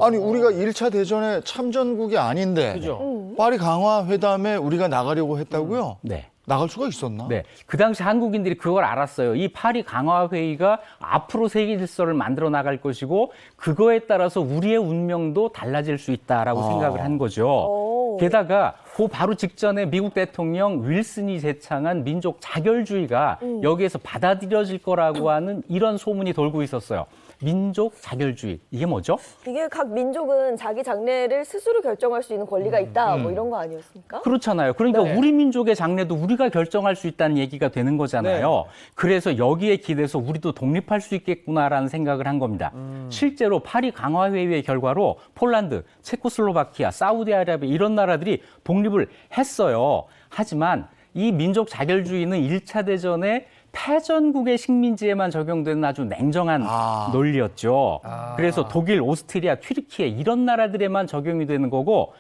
아니 우리가 1차 대전에 참전국이 아닌데 그죠. 파리 강화 회담에 우리가 나가려고 했다고요? 네. 나갈 수가 있었나? 네. 그 당시 한국인들이 그걸 알았어요. 이 파리 강화 회의가 앞으로 세계 질서를 만들어 나갈 것이고 그거에 따라서 우리의 운명도 달라질 수 있다라고 생각을 한 거죠. 게다가 그 바로 직전에 미국 대통령 윌슨이 제창한 민족 자결주의가 여기에서 받아들여질 거라고 하는 이런 소문이 돌고 있었어요. 민족 자결주의. 이게 뭐죠? 이게 각 민족은 자기 장래를 스스로 결정할 수 있는 권리가 있다, 뭐 이런 거 아니었습니까? 그렇잖아요. 그러니까 네. 우리 민족의 장래도 우리가 결정할 수 있다는 얘기가 되는 거잖아요. 그래서 여기에 기대서 우리도 독립할 수 있겠구나라는 생각을 한 겁니다. 실제로 파리 강화회의의 결과로 폴란드, 체코슬로바키아, 사우디아라비아 이런 나라들이 독립을 했어요. 하지만 이 민족 자결주의는 1차 대전에 패전국의 식민지에만 적용되는 아주 냉정한 논리였죠. 그래서 독일, 오스트리아, 튀르키예 이런 나라들에만 적용이 되는 거고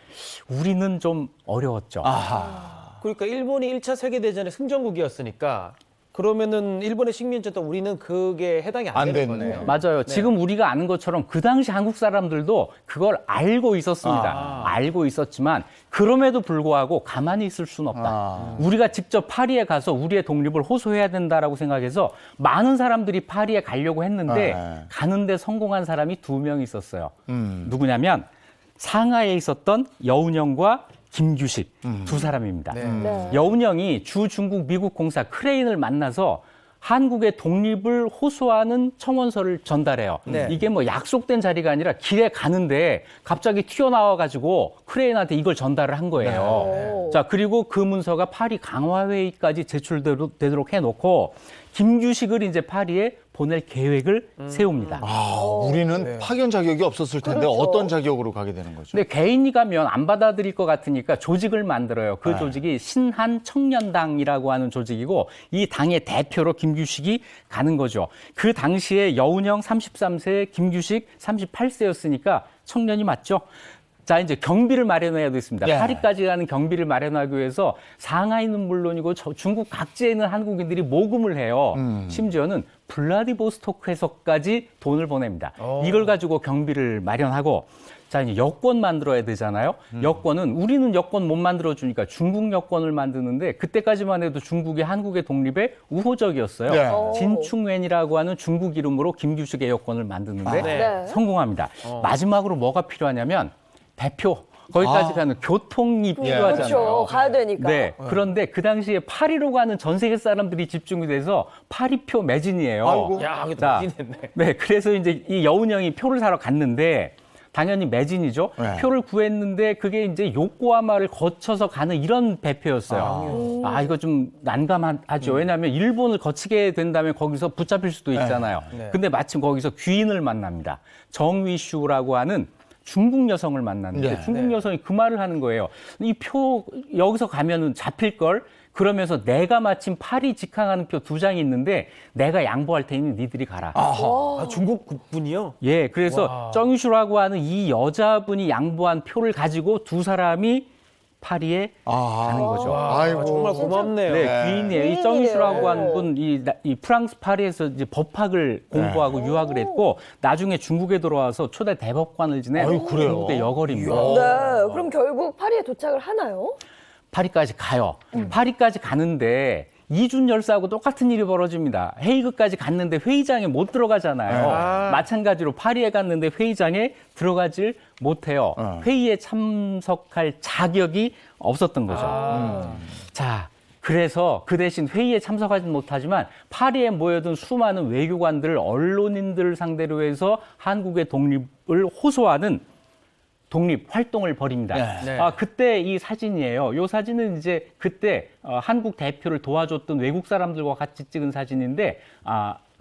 우리는 좀 어려웠죠. 그러니까 일본이 1차 세계대전의 승전국이었으니까 그러면은 일본의 식민지였던 우리는 그게 해당이 안 안 되는 됐네. 거네요. 맞아요. 지금 우리가 아는 것처럼 그 당시 한국 사람들도 그걸 알고 있었습니다. 알고 있었지만 그럼에도 불구하고 가만히 있을 수는 없다. 우리가 직접 파리에 가서 우리의 독립을 호소해야 된다라고 생각해서 많은 사람들이 파리에 가려고 했는데 가는데 성공한 사람이 2명 있었어요. 누구냐면 상하이에 있었던 여운형과 김규식 두 사람입니다. 네. 여운형이 주 중국 미국 공사 크레인을 만나서 한국의 독립을 호소하는 청원서를 전달해요. 네. 이게 뭐 약속된 자리가 아니라 길에 가는데 갑자기 튀어나와가지고 크레인한테 이걸 전달을 한 거예요. 자, 그리고 그 문서가 파리 강화회의까지 제출되도록 해놓고 김규식을 이제 파리에 보낼 계획을 세웁니다. 우리는 파견 자격이 없었을 텐데 그렇죠. 어떤 자격으로 가게 되는 거죠? 근데 개인이 가면 안 받아들일 것 같으니까 조직을 만들어요. 그 조직이 신한 청년당이라고 하는 조직이고 이 당의 대표로 김규식이 가는 거죠. 그 당시에 여운형 33세, 김규식 38세였으니까 청년이 맞죠? 자, 이제 경비를 마련해야 됐습니다. 예. 파리까지 가는 경비를 마련하기 위해서 상하이는 물론이고 중국 각지에 있는 한국인들이 모금을 해요. 심지어는 블라디보스토크에서까지 돈을 보냅니다. 이걸 가지고 경비를 마련하고 자, 이제 여권 만들어야 되잖아요. 여권은 우리는 여권 못 만들어주니까 중국 여권을 만드는데 그때까지만 해도 중국이 한국의 독립에 우호적이었어요. 네. 진충웬이라고 하는 중국 이름으로 김규식의 여권을 만드는데 네. 성공합니다. 마지막으로 뭐가 필요하냐면 대표, 거기까지 가는 교통이 필요하잖아요. 그렇죠. 가야 되니까. 네. 그런데 그 당시에 파리로 가는 전 세계 사람들이 집중이 돼서 파리표 매진이에요. 아이고. 야, 이게 자, 매진했네. 네. 그래서 이제 이 여운형이 표를 사러 갔는데 당연히 매진이죠. 네. 표를 구했는데 그게 이제 요코하마를 거쳐서 가는 이런 배표였어요. 이거 좀 난감하죠. 왜냐하면 일본을 거치게 된다면 거기서 붙잡힐 수도 있잖아요. 네. 근데 마침 거기서 귀인을 만납니다. 정위슈라고 하는 중국 여성을 만났는데 네. 중국 여성이 그 말을 하는 거예요. 이 표 여기서 가면은 잡힐 걸. 그러면서 내가 마침 파리 직항하는 표 2장이 있는데 내가 양보할 테니 니들이 가라. 아, 중국 분이요? 예, 그래서 와. 정유슈라고 하는 이 여자분이 양보한 표를 가지고 두 사람이 파리에 가는 거죠. 아이고. 정말 고맙네요. 네, 귀인이에요. 이 귀인이네요. 정유슈라고 하는 분, 이 프랑스 파리에서 이제 법학을 공부하고 유학을 했고 나중에 중국에 들어와서 초대 대법관을 지낸 아유, 그래요? 중국의 여걸입니다. 네. 그럼 결국 파리에 도착을 하나요? 파리까지 가요. 파리까지 가는데 이준 열사하고 똑같은 일이 벌어집니다. 헤이그까지 갔는데 회의장에 못 들어가잖아요. 마찬가지로 파리에 갔는데 회의장에 들어가질 못해요. 회의에 참석할 자격이 없었던 거죠. 자, 그래서 그 대신 회의에 참석하지 못하지만 파리에 모여든 수많은 외교관들, 언론인들을 상대로 해서 한국의 독립을 호소하는 독립 활동을 벌입니다. 네. 그때 이 사진이에요. 이 사진은 이제 그때 한국 대표를 도와줬던 외국 사람들과 같이 찍은 사진인데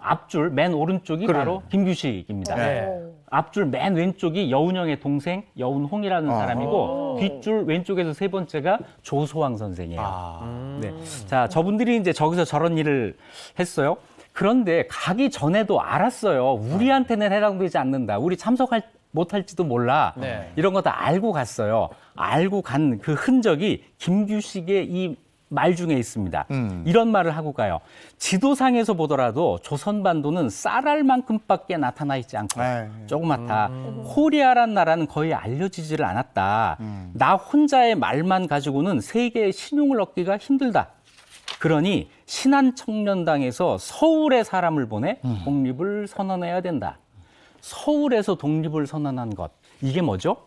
앞줄 맨 오른쪽이 바로 김규식입니다. 네. 앞줄 맨 왼쪽이 여운형의 동생 여운홍이라는 사람이고 뒷줄 왼쪽에서 세 번째가 조소왕 선생이에요. 네. 자, 저분들이 이제 저기서 저런 일을 했어요. 그런데 가기 전에도 알았어요. 우리한테는 해당되지 않는다. 우리 못할지도 몰라. 네. 이런 거 다 알고 갔어요. 알고 간 그 흔적이 김규식의 이 말 중에 있습니다. 이런 말을 하고 가요. 지도상에서 보더라도 조선반도는 쌀알만큼밖에 나타나 있지 않고 조그맣다. 코리아란 나라는 거의 알려지지를 않았다. 나 혼자의 말만 가지고는 세계의 신용을 얻기가 힘들다. 그러니 신한청년당에서 서울에 사람을 보내 독립을 선언해야 된다. 서울에서 독립을 선언한 것. 이게 뭐죠?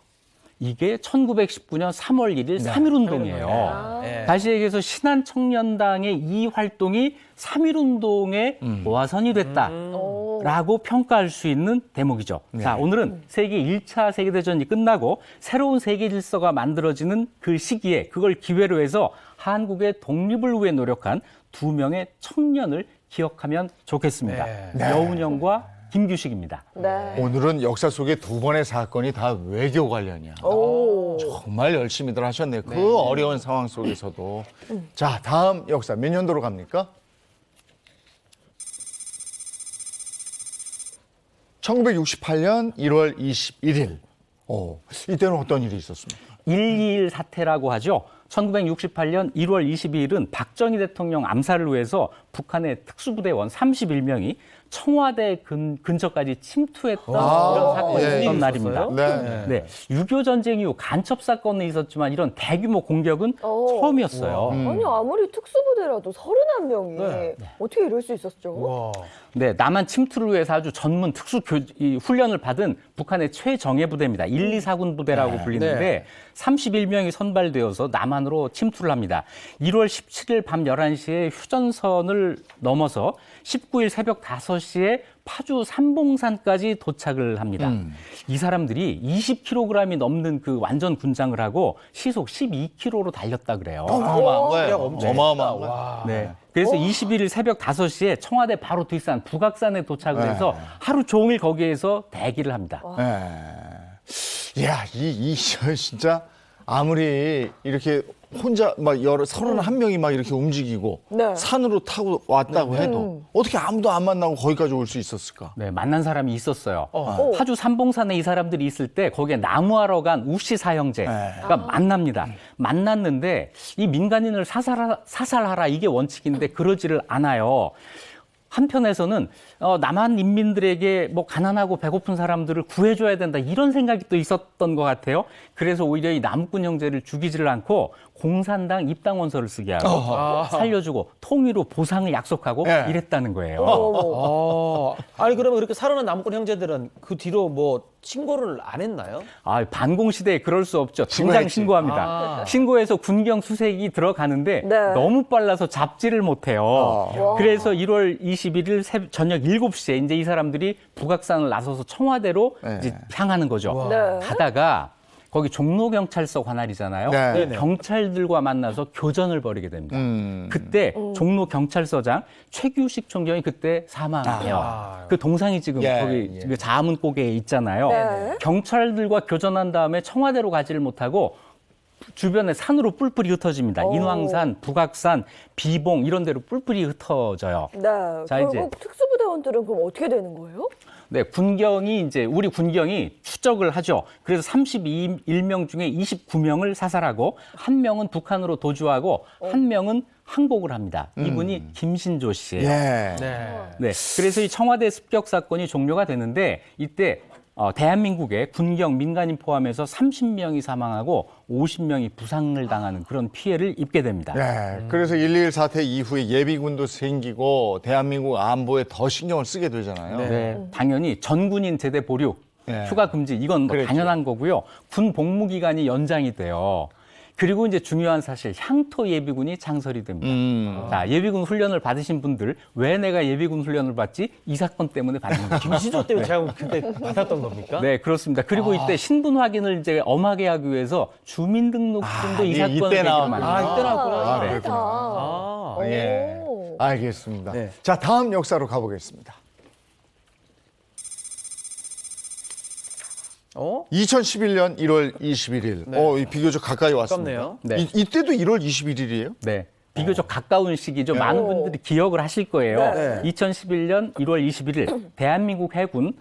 이게 1919년 3월 1일 3.1운동이에요. 네. 다시 얘기해서 신한청년당의 이 활동이 3.1운동의 모아선이 됐다라고 평가할 수 있는 대목이죠. 자, 오늘은 세계 1차 세계대전이 끝나고 새로운 세계 질서가 만들어지는 그 시기에 그걸 기회로 해서 한국의 독립을 위해 노력한 두 명의 청년을 기억하면 좋겠습니다. 여운형과 김규식입니다. 네. 오늘은 역사 속의 두 번의 사건이 다 외교 관련이야. 오. 정말 열심히들 하셨네요. 그 어려운 상황 속에서도. 자, 다음 역사 몇 년도로 갑니까? 1968년 1월 21일. 이때는 어떤 일이 있었습니까? 1.21 사태라고 하죠. 1968년 1월 22일은 박정희 대통령 암살을 위해서 북한의 특수부대원 31명이 청와대 근처까지 침투했던 이런 사건이 있었던 날입니다. 네. 6.25 전쟁 이후 간첩 사건은 있었지만 이런 대규모 공격은 처음이었어요. 아니 아무리 특수부대라도 31명이 어떻게 이럴 수 있었죠? 네, 남한 침투를 위해서 아주 전문 특수 훈련을 받은 북한의 최정예 부대입니다. 1, 2, 4군 부대라고 불리는데 31명이 선발되어서 남한으로 침투를 합니다. 1월 17일 밤 11시에 휴전선을 넘어서 19일 새벽 5시에 파주 삼봉산까지 도착을 합니다. 이 사람들이 20kg이 넘는 그 완전 군장을 하고 시속 12km로 달렸다 그래요. 어마어마한 거예요. 어마어마한 거예요. 네. 그래서 21일 새벽 5시에 청와대 바로 뒷산 북악산에 도착을 해서 하루 종일 거기에서 대기를 합니다. 야, 진짜 아무리 이렇게 혼자 막 31명이 막 이렇게 움직이고 산으로 타고 왔다고 해도 어떻게 아무도 안 만나고 거기까지 올 수 있었을까? 네, 만난 사람이 있었어요. 파주 삼봉산에 이 사람들이 있을 때 거기에 나무하러 간 우씨 사형제가 만납니다. 만났는데 이 민간인을 사살하라 이게 원칙인데 그러지를 않아요. 한편에서는 남한 인민들에게 뭐 가난하고 배고픈 사람들을 구해줘야 된다 이런 생각이 또 있었던 것 같아요. 그래서 오히려 이 남군 형제를 죽이지를 않고 공산당 입당원서를 쓰게 하고 살려주고 통일로 보상을 약속하고 이랬다는 거예요. 아니 그러면 그렇게 살아난 남군 형제들은 그 뒤로 뭐 신고를 안 했나요? 반공 시대에 그럴 수 없죠. 당장 신고합니다. 신고해서 군경 수색이 들어가는데 너무 빨라서 잡지를 못해요. 그래서 1월 21일 저녁 7시에 이제 이 사람들이 북악산을 나서서 청와대로 이제 향하는 거죠. 가다가 거기 종로경찰서 관할이잖아요. 경찰들과 만나서 교전을 벌이게 됩니다. 그때 종로경찰서장 최규식 총경이 그때 사망해요. 그 동상이 지금 거기 그 자문고개에 있잖아요. 경찰들과 교전한 다음에 청와대로 가지를 못하고 주변에 산으로 뿔뿔이 흩어집니다. 인왕산, 북악산, 비봉 이런 데로 뿔뿔이 흩어져요. 자, 결국 특수부대원들은 그럼 어떻게 되는 거예요? 네, 우리 군경이 추적을 하죠. 그래서 31명 중에 29명을 사살하고 1명은 북한으로 도주하고 1명은 항복을 합니다. 이분이 김신조 씨예요. 네. 그래서 이 청와대 습격 사건이 종료가 되는데 이때 대한민국의 군경 민간인 포함해서 30명이 사망하고 50명이 부상을 당하는 그런 피해를 입게 됩니다. 그래서 1.21 사태 이후에 예비군도 생기고 대한민국 안보에 더 신경을 쓰게 되잖아요. 네, 당연히 전군인 제대 보류, 휴가 금지 이건 뭐 당연한 거고요. 군 복무 기간이 연장이 돼요. 그리고 이제 중요한 사실 향토 예비군이 창설이 됩니다. 자, 예비군 훈련을 받으신 분들 왜 내가 예비군 훈련을 받지? 이 사건 때문에 받는 거죠. 김신조 때문에 제가 그때 받았던 겁니까? 네, 그렇습니다. 그리고 이때 신분 확인을 이제 엄하게 하기 위해서 주민등록증도 이 사건을 이때 계기로 만든 이때 나왔구나. 알겠습니다. 자, 다음 역사로 가보겠습니다. 어? 2011년 1월 21일. 네. 이 비교적 가까이 왔습니다. 가깝네요. 네. 이때도 1월 21일이에요? 네. 비교적 가까운 시기죠. 네. 많은 분들이 기억을 하실 거예요. 네. 2011년 1월 21일 대한민국 해군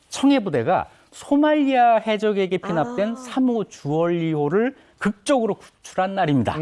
청해부대가 소말리아 해적에게 피납된 3호 주얼리호를 극적으로 구출한 날입니다.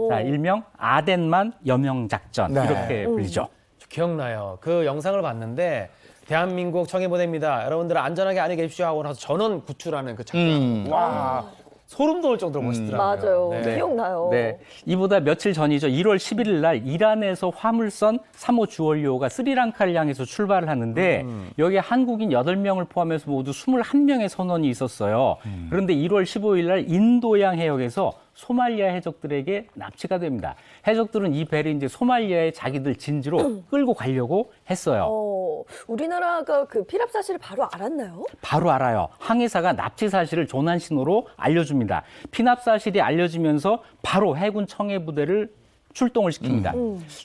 자, 일명 아덴만 여명 작전 네. 이렇게 불리죠. 저 기억나요. 그 영상을 봤는데 대한민국 청해부대입니다. 여러분들 안전하게 안에 계십시오 하고 나서 전원 구출하는 그 장면. 와, 소름 돋을 정도로 멋있더라고요. 맞아요. 기억나요. 네. 이보다 며칠 전이죠. 1월 11일 날 이란에서 화물선 3호 주얼리호가 스리랑카를 향해서 출발을 하는데 여기에 한국인 8명을 포함해서 모두 21명의 선원이 있었어요. 그런데 1월 15일 날 인도양 해역에서 소말리아 해적들에게 납치가 됩니다. 해적들은 이 배를 이제 소말리아의 자기들 진지로 끌고 가려고 했어요. 우리나라가 그 피랍 사실을 바로 알았나요? 바로 알아요. 항해사가 납치 사실을 조난 신호로 알려줍니다. 피납 사실이 알려지면서 바로 해군 청해부대를 출동을 시킵니다.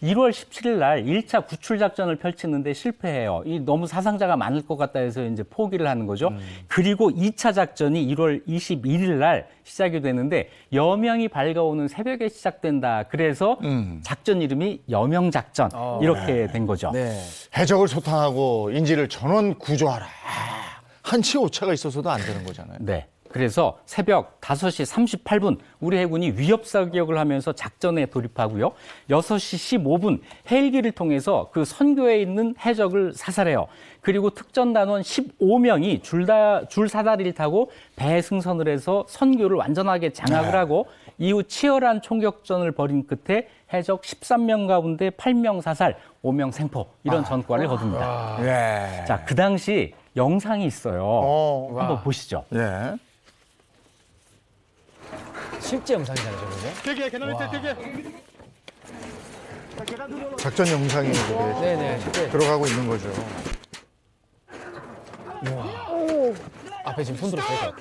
1월 17일 날 1차 구출 작전을 펼치는데 실패해요. 너무 사상자가 많을 것 같다 해서 이제 포기를 하는 거죠. 그리고 2차 작전이 1월 21일 날 시작이 되는데 여명이 밝아오는 새벽에 시작된다. 그래서 작전 이름이 여명 작전 이렇게 된 거죠. 네. 해적을 소탕하고 인지를 전원 구조하라. 한치 오차가 있어서도 안 되는 거잖아요. 네. 그래서 새벽 5시 38분 우리 해군이 위협 사격을 하면서 작전에 돌입하고요. 6시 15분 헬기를 통해서 그 선교에 있는 해적을 사살해요. 그리고 특전단원 15명이 줄 사다리를 타고 배에 승선을 해서 선교를 완전하게 장악을 하고 이후 치열한 총격전을 벌인 끝에 해적 13명 가운데 8명 사살, 5명 생포 이런 전과를 거둡니다. 예. 자, 그 당시 영상이 있어요. 한번 보시죠. 예. 실제 영상이잖아요, 저게. 작전 영상이 네네. 실제. 들어가고 있는 거죠. 앞에 지금 손 들었어요.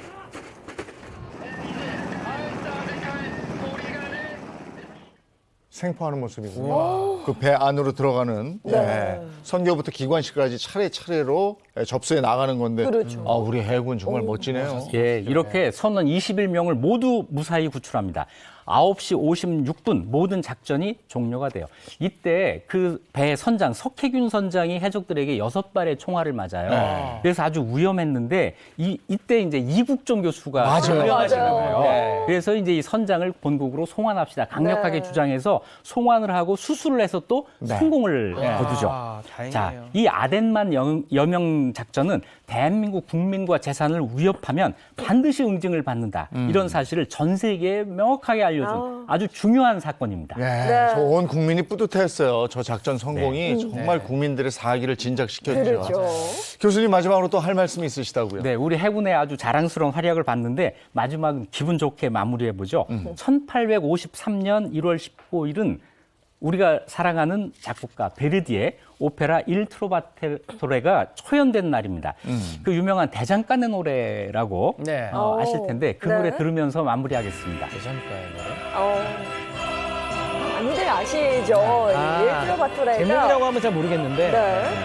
생포하는 모습이고요. 그 배 안으로 들어가는 선교부터 기관실까지 차례차례로 접수해 나가는 건데 그렇죠. 우리 해군 정말 멋지네요. 예, 이렇게 선원 21명을 모두 무사히 구출합니다. 9시 56분 모든 작전이 종료가 돼요. 이때 그 배 선장 석혜균 선장이 해적들에게 6발의 총알을 맞아요. 그래서 아주 위험했는데 이때 이제 이국종 교수가 맞아요. 위험하시는 맞아요. 거예요. 그래서 이제 이 선장을 본국으로 송환합시다. 강력하게 주장해서 송환을 하고 수술을 해서 또 성공을 거두죠. 다행이네요. 자, 이 아덴만 여명 작전은 대한민국 국민과 재산을 위협하면 반드시 응징을 받는다. 이런 사실을 전 세계에 명확하게 알려준 아주 중요한 사건입니다. 저 온 국민이 뿌듯했어요. 저 작전 성공이 정말 국민들의 사기를 진작시켰죠. 그렇죠. 교수님 마지막으로 또 할 말씀이 있으시다고요? 네, 우리 해군의 아주 자랑스러운 활약을 봤는데 마지막은 기분 좋게 마무리해보죠. 1853년 1월 15일은 우리가 사랑하는 작곡가 베르디의 오페라 일 트로바토레가 초연된 날입니다. 그 유명한 대장간의 노래라고 네. 아실 텐데 그 네. 노래 들으면서 마무리하겠습니다. 대장가의 노래. 많이들 아시죠? 이 일트로바토레가 제목이라고 하면 잘 모르겠는데.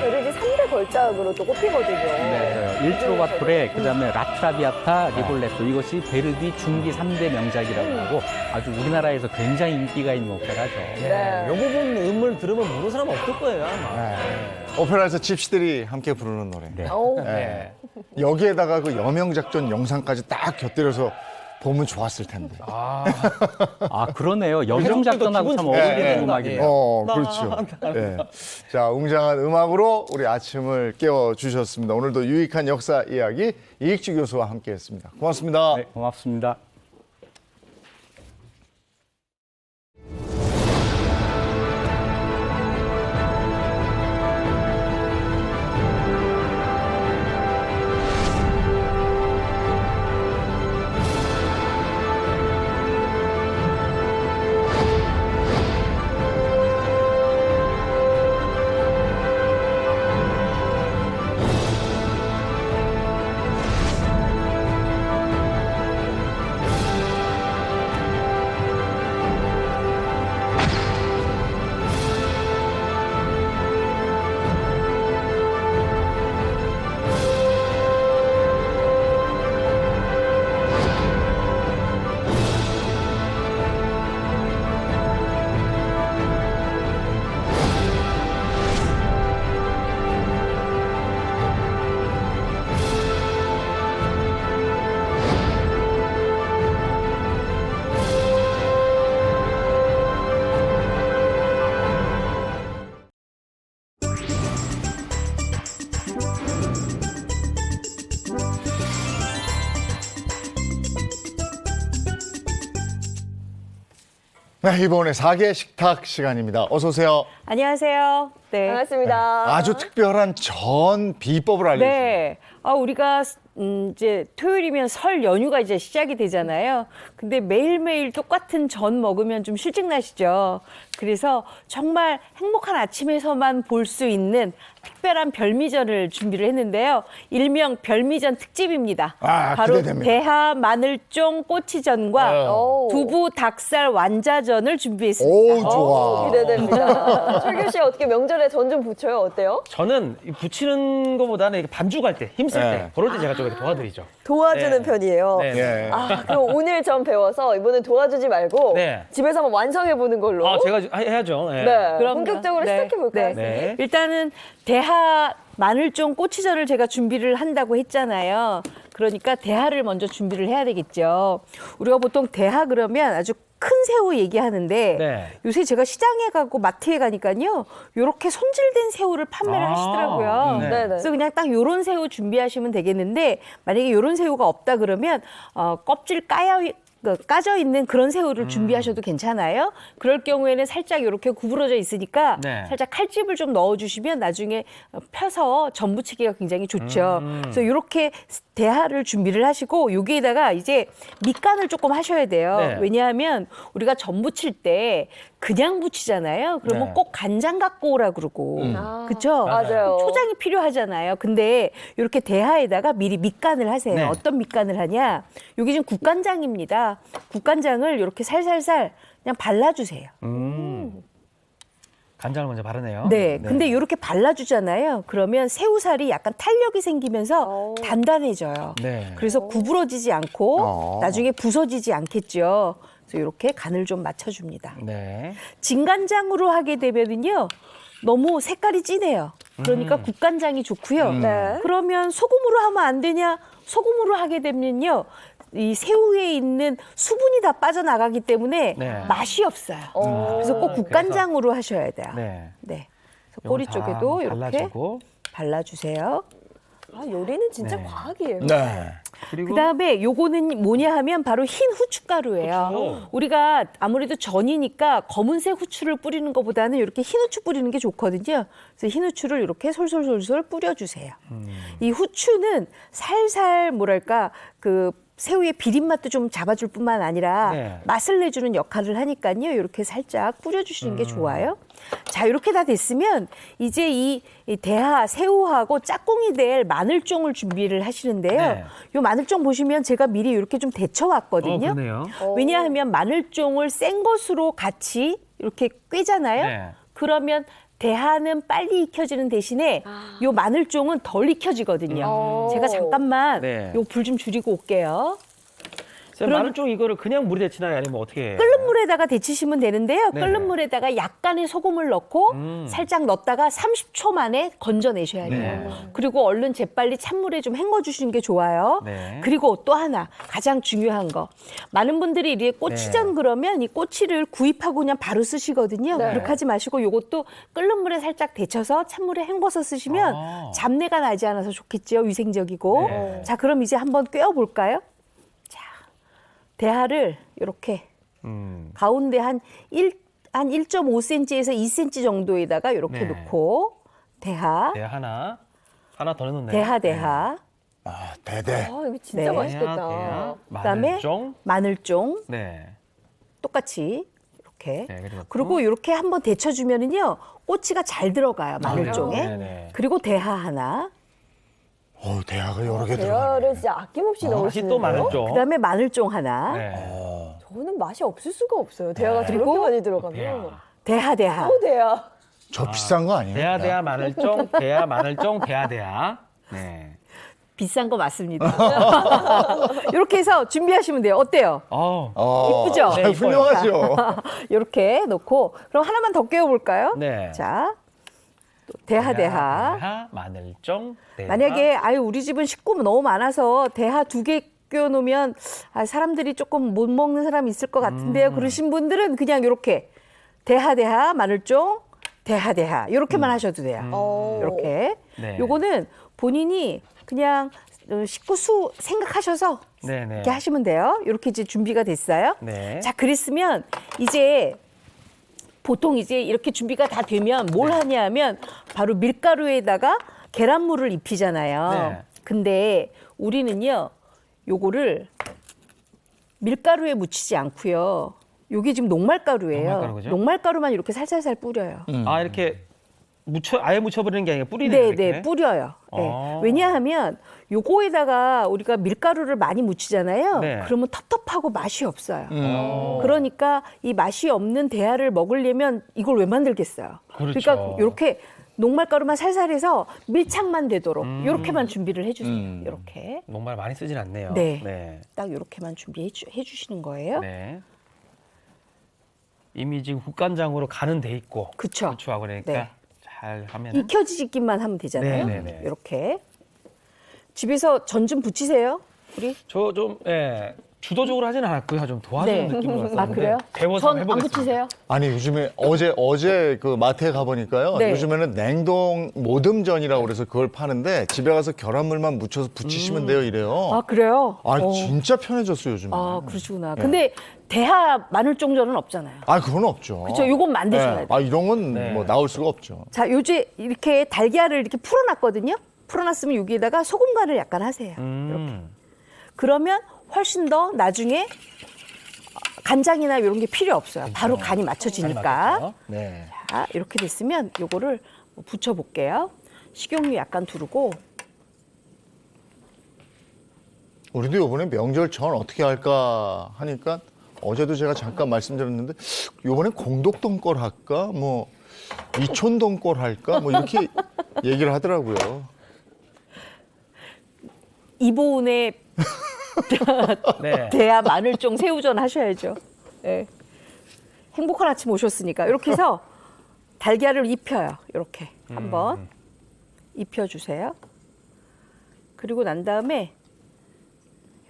베르디 3대 걸작으로 또 꼽히거든요. 네, 일 트로바토레, 그다음에 라트라비아타, 리볼레토 이것이 베르디 중기 3대 명작이라고 하고 아주 우리나라에서 굉장히 인기가 있는 오페라죠. 네. 요 부분 음을 들으면 모르는 사람 없을 거예요, 아마. 오페라에서 집시들이 함께 부르는 노래. 네. 네. 여기에다가 그 여명작전 영상까지 딱 곁들여서 보면 좋았을 텐데. 아, 그러네요. 여명작전하고 참 어울리는 음악이네요. 그렇죠. 예. 자, 웅장한 음악으로 우리 아침을 깨워주셨습니다. 오늘도 유익한 역사 이야기 이익주 교수와 함께했습니다. 고맙습니다. 네, 고맙습니다. 네, 이번에 4개 식탁 시간입니다. 어서 오세요. 안녕하세요. 네. 반갑습니다. 아주 특별한 전 비법을 알려주세요. 네. 우리가 이제 토요일이면 설 연휴가 이제 시작이 되잖아요. 근데 매일매일 똑같은 전 먹으면 좀 실증 나시죠? 그래서 정말 행복한 아침에서만 볼 수 있는 특별한 별미전을 준비를 했는데요. 일명 별미전 특집입니다. 바로 기대됩니다. 대하 마늘쫑 꼬치전과 두부 닭살 완자전을 준비했습니다. 오, 좋아. 기대됩니다. 철규 씨 어떻게 명절에 전 좀 부쳐요? 어때요? 저는 이 부치는 것보다는 이렇게 반죽할 때, 힘쓸 때, 그럴 때 제가 좀 이렇게 도와드리죠. 도와주는 네. 편이에요. 네. 예. 그럼 오늘 전 배워서 이번엔 도와주지 말고 네. 집에서 한번 완성해 보는 걸로. 제가 해야죠. 네. 네. 그럼요. 본격적으로 네. 시작해 볼까요? 네. 일단은 대하 마늘쫑 꼬치전을 제가 준비를 한다고 했잖아요. 그러니까 대하를 먼저 준비를 해야 되겠죠. 우리가 보통 대하 그러면 아주 큰 새우 얘기하는데 네. 요새 제가 시장에 가고 마트에 가니까요. 요렇게 손질된 새우를 판매를 하시더라고요. 네. 네네. 그래서 그냥 딱 요런 새우 준비하시면 되겠는데 만약에 요런 새우가 없다 그러면 껍질 까져 있는 그런 새우를 준비하셔도 괜찮아요. 그럴 경우에는 살짝 이렇게 구부러져 있으니까 네. 살짝 칼집을 좀 넣어주시면 나중에 펴서 전 부치기가 굉장히 좋죠. 그래서 이렇게 대하를 준비를 하시고 여기에다가 이제 밑간을 조금 하셔야 돼요. 네. 왜냐하면 우리가 전 부칠 때 그냥 부치잖아요. 그러면 네. 꼭 간장 갖고 오라 그러고 그렇죠? 맞아요. 초장이 필요하잖아요. 근데 이렇게 대하에다가 미리 밑간을 하세요. 네. 어떤 밑간을 하냐? 여기 지금 국간장입니다. 국간장을 이렇게 살살살 그냥 발라주세요. 간장을 먼저 바르네요. 네. 근데 이렇게 발라주잖아요. 그러면 새우살이 약간 탄력이 생기면서 단단해져요. 네. 그래서 구부러지지 않고 어. 나중에 부서지지 않겠죠. 그래서 이렇게 간을 좀 맞춰줍니다. 네. 진간장으로 하게 되면은요. 너무 색깔이 진해요. 그러니까 국간장이 좋고요. 네. 그러면 소금으로 하면 안 되냐? 소금으로 하게 되면요. 이 새우에 있는 수분이 다 빠져나가기 때문에 네. 맛이 없어요. 그래서 꼭 국간장으로 하셔야 돼요. 네. 네. 그래서 꼬리 요거 다 쪽에도 이렇게 발라주고. 발라주세요. 요리는 진짜 네. 과학이에요. 네. 그리고 그다음에 요거는 뭐냐 하면 바로 흰 후춧가루예요. 후추. 우리가 아무래도 전이니까 검은색 후추를 뿌리는 것보다는 이렇게 흰 후추 뿌리는 게 좋거든요. 그래서 흰 후추를 이렇게 솔솔솔솔 뿌려주세요. 이 후추는 살살 뭐랄까 그 새우의 비린맛도 좀 잡아줄 뿐만 아니라 네. 맛을 내주는 역할을 하니까요. 이렇게 살짝 뿌려주시는 게 좋아요. 자, 이렇게 다 됐으면 이제 이 대하 새우하고 짝꿍이 될 마늘쫑을 준비를 하시는데요. 네. 요 마늘쫑 보시면 제가 미리 이렇게 좀 데쳐왔거든요. 그러네요. 왜냐하면 마늘쫑을 센 것으로 같이 이렇게 꿰잖아요. 네. 그러면 대하는 빨리 익혀지는 대신에 요 마늘쫑은 덜 익혀지거든요. 제가 잠깐만 네. 요 불 좀 줄이고 올게요. 마늘쫑 이거를 그냥 물에 데치나요? 아니면 어떻게 해요? 끓는 물에다가 데치시면 되는데요. 네네. 끓는 물에다가 약간의 소금을 넣고 살짝 넣었다가 30초 만에 건져내셔야 돼요. 네. 그리고 얼른 재빨리 찬물에 좀 헹궈주시는 게 좋아요. 네. 그리고 또 하나 가장 중요한 거. 많은 분들이 이렇게 꼬치전 네. 그러면 이 꼬치를 구입하고 그냥 바로 쓰시거든요. 네. 그렇게 하지 마시고 이것도 끓는 물에 살짝 데쳐서 찬물에 헹궈서 쓰시면 아. 잡내가 나지 않아서 좋겠죠. 위생적이고. 네. 자, 그럼 이제 한번 꿰어볼까요? 대하를 이렇게 가운데 한 1.5cm에서 2cm 정도에다가 이렇게 네. 놓고 대하, 네, 하나 더 넣었네요. 대하. 아, 대대. 이거 진짜 네. 맛있겠다. 대하, 그다음에 마늘쫑. 마늘쫑 네. 똑같이 이렇게. 네, 그리고 그리고 이렇게 한번 데쳐주면은요 꼬치가 잘 들어가요 마늘쫑에. 네네. 그리고 대하 하나. 대하가 여러 개 들어가네. 대화를 진짜 아낌없이 다시 넣으시는데요. 또 마늘쫑. 그다음에 마늘쫑 하나. 네. 저는 맛이 없을 수가 없어요. 대화가 저렇게 그리고 많이 들어가면. 대하. 대하. 대화. 저 비싼 거 아니에요? 대하 마늘쫑, 대하 마늘쫑, 대하. 네. 비싼 거 맞습니다. 이렇게 해서 준비하시면 돼요. 어때요? 이쁘죠? 네, 이뻐요. 훌륭하죠. 이렇게 놓고 그럼 하나만 더 깨워볼까요? 네. 자, 또 대하. 대하, 마늘쫑, 대하. 만약에 우리 집은 식구 너무 많아서 대하 2개 끼워놓으면 사람들이 조금 못 먹는 사람이 있을 것 같은데요. 그러신 분들은 그냥 이렇게 대하 마늘쫑 대하 이렇게만 하셔도 돼요. 이렇게. 네. 요거는 본인이 그냥 식구 수 생각하셔서 네네. 이렇게 하시면 돼요. 이렇게 이제 준비가 됐어요. 네. 자, 그랬으면 이제 보통 이제 이렇게 준비가 다 되면 뭘 하냐 하면 바로 밀가루에다가 계란물을 입히잖아요. 네. 근데 우리는요, 요거를 밀가루에 묻히지 않고요. 요게 지금 녹말가루예요. 녹말가루죠? 녹말가루만 이렇게 살살살 뿌려요. 아, 이렇게 아예 묻혀버리는 게 아니라 뿌리는 네, 이렇게? 네, 뿌려요. 네. 아. 왜냐하면 요거에다가 우리가 밀가루를 많이 묻히잖아요. 네. 그러면 텁텁하고 맛이 없어요. 어. 그러니까 이 맛이 없는 대하를 먹으려면 이걸 왜 만들겠어요? 그렇죠. 그러니까 이렇게 녹말가루만 살살해서 밀착만 되도록 이렇게만 준비를 해주세요. 이렇게 녹말 많이 쓰진 않네요. 네. 네. 딱 이렇게만 준비해 주시는 거예요. 네. 이미 지금 국간장으로 간은 돼 있고. 그쵸. 후추하고 그러니까 네. 잘 하면. 익혀지기만 하면 되잖아요. 네, 네, 네. 이렇게 집에서 전 좀 부치세요, 우리? 저 좀 주도적으로 하진 않았고요. 좀 도와주는 네. 느낌으로 했었는데. 아, 그래요? 배워서 전 안 해보겠습니다. 부치세요? 아니 요즘에 어제 그 마트에 가보니까요. 네. 요즘에는 냉동 모듬전이라고 그래서 그걸 파는데 집에 가서 계란물만 묻혀서 부치시면 돼요 이래요. 아, 그래요? 아, 어. 진짜 편해졌어요 요즘에. 아, 그러시구나. 근데 대하 마늘종전은 없잖아요. 아, 그건 없죠. 그쵸, 요건 만드셔야 돼요. 아, 이런 건 네. 뭐 나올 수가 없죠. 자, 요새 이렇게 달걀을 이렇게 풀어놨거든요. 풀어놨으면 여기에다가 소금 간을 약간 하세요. 이렇게. 그러면 훨씬 더 나중에 간장이나 이런 게 필요 없어요. 바로 간이 맞춰지니까. 네. 자, 이렇게 됐으면 요거를 부쳐볼게요. 식용유 약간 두르고. 우리도 이번에 명절 전 어떻게 할까 하니까 어제도 제가 잠깐 말씀드렸는데 이번에 공덕동 걸 할까 뭐 이촌동 걸 할까 뭐 이렇게 얘기를 하더라고요. 이보은의 네. 대하 마늘종 새우전 하셔야죠. 네. 행복한 아침 오셨으니까 이렇게 해서 달걀을 입혀요. 이렇게 한번 입혀주세요. 그리고 난 다음에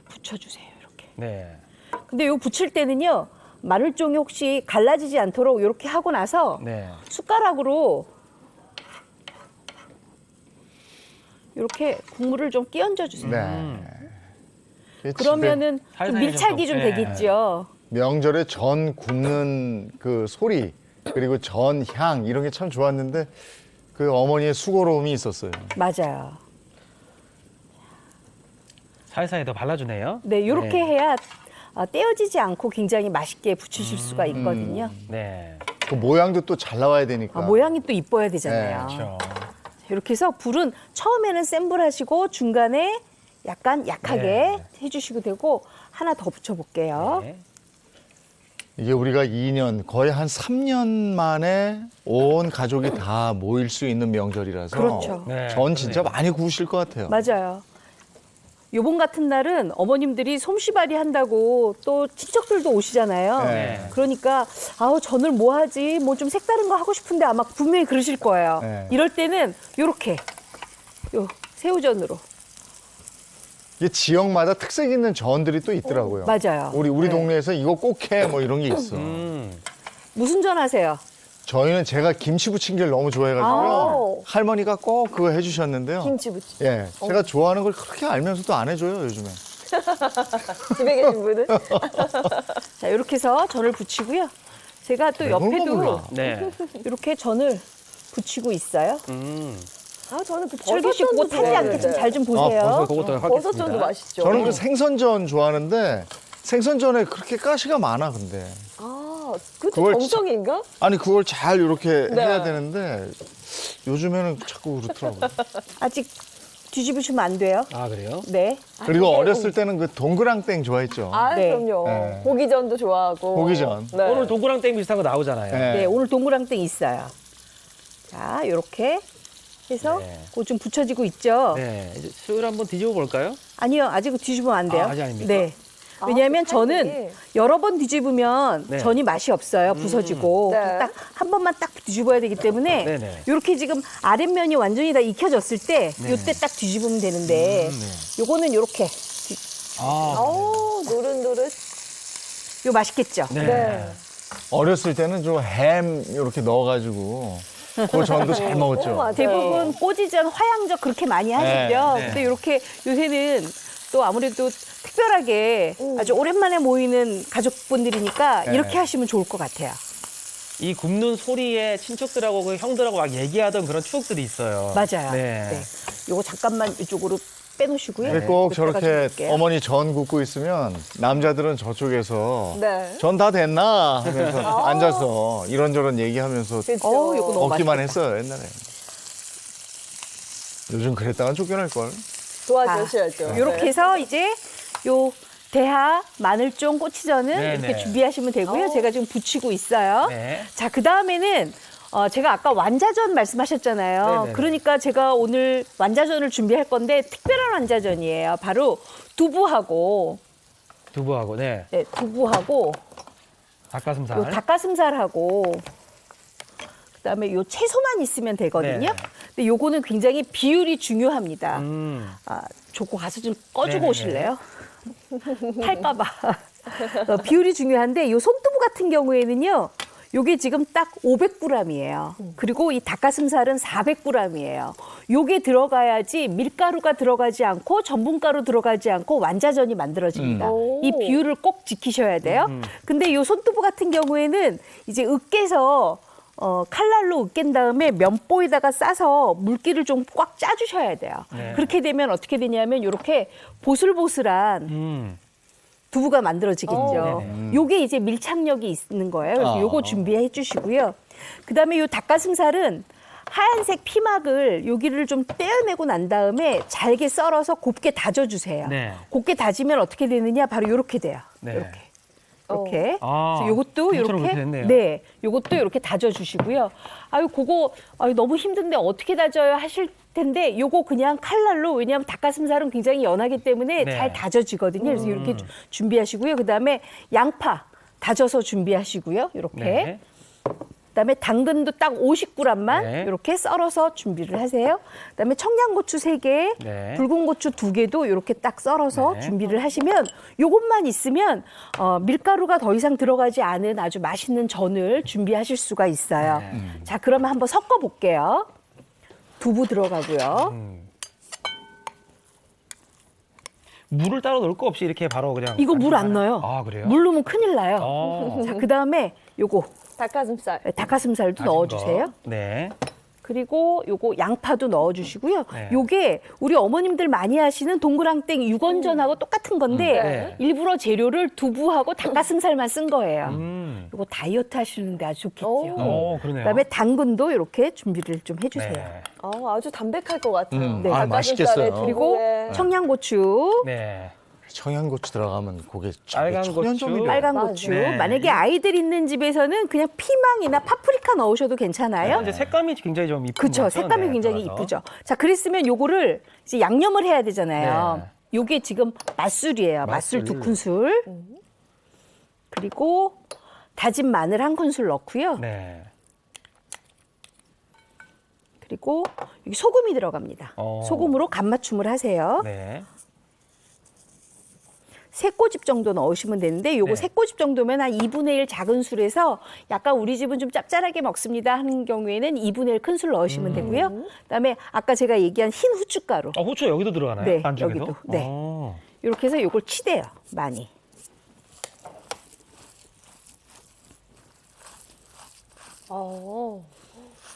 붙여주세요. 이렇게. 네. 근데 요 붙일 때는요, 마늘종이 혹시 갈라지지 않도록 이렇게 하고 나서 네. 숟가락으로 이렇게 국물을 좀 끼얹어 주세요. 네. 그러면은 좀 살살이 밀착이 좀 좀 네. 되겠죠. 명절에 전 굽는 그 소리 그리고 전 향 이런 게 참 좋았는데 그 어머니의 수고로움이 있었어요. 맞아요. 사이사이 더 발라주네요. 네, 이렇게 네. 해야 떼어지지 않고 굉장히 맛있게 부치실 수가 있거든요. 네. 그 모양도 또 잘 나와야 되니까. 모양이 또 이뻐야 되잖아요. 네, 그렇죠. 이렇게 해서 불은 처음에는 센 불 하시고 중간에 약간 약하게 네. 해주시고 되고 하나 더 붙여볼게요. 네. 이게 우리가 2년 거의 한 3년 만에 온 가족이 다 모일 수 있는 명절이라서 그렇죠. 네, 전 진짜 많이 구우실 것 같아요. 맞아요. 요번 같은 날은 어머님들이 솜씨발이 한다고 또 친척들도 오시잖아요. 네. 그러니까 아우 전을 뭐 하지? 뭐 좀 색다른 거 하고 싶은데 아마 분명히 그러실 거예요. 네. 이럴 때는 요렇게 요 새우전으로. 이게 지역마다 특색 있는 전들이 또 있더라고요. 맞아요. 우리 네. 동네에서 이거 꼭 해 뭐 이런 게 있어. 무슨 전 하세요? 저희는 제가 김치 부침개를 너무 좋아해가지고요. 아우. 할머니가 꼭 그거 해주셨는데요. 김치부치. 예, 제가 좋아하는 걸 그렇게 알면서도 안 해줘요 요즘에. 집에 계신 분은? 자, 이렇게 해서 전을 붙이고요. 제가 또 매운 거 옆에도 몰라. 네. 이렇게 전을 붙이고 있어요. 아, 저는 그 철기 씨 그거 버섯전도 타지 않게 좀 잘 좀 보세요. 그것도 버섯전도 맛있죠. 저는 그 생선전 좋아하는데 생선전에 그렇게 가시가 많아 근데. 아, 그것도 그걸 정성인가? 아니 그걸 잘 이렇게 네. 해야 되는데 요즘에는 자꾸 그렇더라고요. 아직 뒤집으시면 안 돼요. 아, 그래요? 네. 그리고 어렸을 때는 그 동그랑땡 좋아했죠. 아, 네. 그럼요. 네. 고기전도 좋아하고. 고기전. 네. 오늘 동그랑땡 비슷한 거 나오잖아요. 네. 네, 오늘 동그랑땡 있어요. 자, 이렇게 해서 네. 그거 좀 붙여지고 있죠. 네. 이제 수요일 한번 뒤집어 볼까요? 아니요, 아직 뒤집으면 안 돼요. 아, 아직 아닙니까? 네. 왜냐하면 그 저는 타이밍이. 여러 번 뒤집으면 네. 전이 맛이 없어요. 부서지고. 네. 딱 한 번만 딱 뒤집어야 되기 때문에 네네. 이렇게 지금 아랫면이 완전히 다 익혀졌을 때 이때 딱 뒤집으면 되는데 요거는 이렇게 아, 어우, 노릇노릇. 요 맛있겠죠. 네. 네. 어렸을 때는 좀 햄 이렇게 넣어가지고 그 전도 잘 먹었죠. 맞아요. 대부분 꼬지전, 화양젓 그렇게 많이 하시죠. 네. 근데 이렇게 요새는 또 아무래도 특별하게 아주 오랜만에 모이는 가족분들이니까 네. 이렇게 하시면 좋을 것 같아요. 이 굽는 소리에 친척들하고 그 형들하고 막 얘기하던 그런 추억들이 있어요. 맞아요. 네. 네. 요거 잠깐만 이쪽으로 빼놓으시고요. 근데 꼭 이쪽다가 저렇게 줄게요. 어머니 전 굽고 있으면 남자들은 저쪽에서 네. 전 다 됐나 하면서 앉아서 이런저런 얘기하면서 그쵸. 요거 너무 먹기만 맛있겠다. 했어요 옛날에. 요즘 그랬다간 쫓겨날 걸. 도와주셔야죠. 이렇게 해서 이제 요 대하, 마늘종, 고추전은 네, 이렇게 네. 준비하시면 되고요. 제가 지금 부치고 있어요. 네. 자, 그 다음에는 제가 아까 완자전 말씀하셨잖아요. 네, 네. 그러니까 제가 오늘 완자전을 준비할 건데 특별한 완자전이에요. 바로 두부하고 두부하고, 네. 네, 두부하고 닭가슴살. 요 닭가슴살하고 그다음에 요 채소만 있으면 되거든요. 네. 근데 요거는 굉장히 비율이 중요합니다. 조고 가서 좀 꺼주고 네네네. 오실래요? 탈까봐. 비율이 중요한데 요 손두부 같은 경우에는요. 요게 지금 딱 500g이에요. 그리고 이 닭가슴살은 400g이에요. 요게 들어가야지 밀가루가 들어가지 않고 전분가루 들어가지 않고 완자전이 만들어집니다. 이 비율을 꼭 지키셔야 돼요. 근데 요 손두부 같은 경우에는 이제 으깨서 칼날로 으깬 다음에 면보에다가 싸서 물기를 좀 꽉 짜주셔야 돼요. 네. 그렇게 되면 어떻게 되냐면 이렇게 보슬보슬한 두부가 만들어지겠죠. 요게 이제 밀착력이 있는 거예요. 그래서 요거 준비해 주시고요. 그다음에 요 닭가슴살은 하얀색 피막을 여기를 좀 떼어내고 난 다음에 잘게 썰어서 곱게 다져주세요. 네. 곱게 다지면 어떻게 되느냐? 바로 요렇게 돼요. 네. 요렇게. 이렇게. 아, 그래서 요것도 두부처럼 이렇게 그렇게 됐네요. 네, 요것도 이렇게 다져 주시고요. 아유, 그거 너무 힘든데 어떻게 다져요 하실 텐데 요거 그냥 칼날로 왜냐하면 닭가슴살은 굉장히 연하기 때문에 네. 잘 다져지거든요. 그래서 이렇게 준비하시고요. 그다음에 양파 다져서 준비하시고요. 이렇게. 네. 그다음에 당근도 딱 50g만 네. 이렇게 썰어서 준비를 하세요. 그다음에 청양고추 3개, 네. 붉은 고추 2개도 이렇게 딱 썰어서 네. 준비를 하시면 요것만 있으면 밀가루가 더 이상 들어가지 않은 아주 맛있는 전을 준비하실 수가 있어요. 네. 자, 그러면 한번 섞어 볼게요. 두부 들어가고요. 물을 따로 넣을 거 없이 이렇게 바로 그냥. 이거 물 안 만들어요? 넣어요. 아, 그래요? 물 넣으면 큰일 나요. 자, 그다음에 요거 닭가슴살. 닭가슴살도 다진 넣어주세요. 거. 네. 그리고 요거 양파도 넣어주시고요. 네. 요게 우리 어머님들 많이 하시는 동그랑땡 육원전하고 똑같은 건데 네. 일부러 재료를 두부하고 닭가슴살만 쓴 거예요. 음. 요거 다이어트 하시는데 아주 좋겠죠. 오, 그러네요. 그다음에 당근도 이렇게 준비를 좀 해주세요. 네. 아주 담백할 것 같아요. 네. 아, 닭가슴살에 맛있겠어요. 그리고 두부에. 청양고추, 네. 청양고추 들어가면 그게 빨간 천연조미료. 고추. 빨간 맞아요. 고추. 네. 만약에 아이들 있는 집에서는 그냥 피망이나 파프리카 넣으셔도 괜찮아요. 이제 색감이 굉장히 좀 이쁜 그렇죠. 거죠? 색감이 네, 굉장히 들어가서. 이쁘죠. 자, 그랬으면 요거를 이제 양념을 해야 되잖아요. 네. 요게 지금 맛술이에요. 맛술 맛술. 2큰술. 그리고 다진 마늘 1큰술 넣고요. 네. 그리고 여기 소금이 들어갑니다. 소금으로 간 맞춤을 하세요. 네. 3꼬집 정도 넣으시면 되는데 요거 네. 3꼬집 정도면 한 2분의 1 작은 술에서 약간 우리 집은 좀 짭짤하게 먹습니다 하는 경우에는 2분의 1 큰 술 넣으시면 되고요. 그다음에 아까 제가 얘기한 흰 후춧가루 후추 여기도 들어가나요? 네, 반죽에도? 여기도. 네. 오. 이렇게 해서 요걸 치대요. 많이.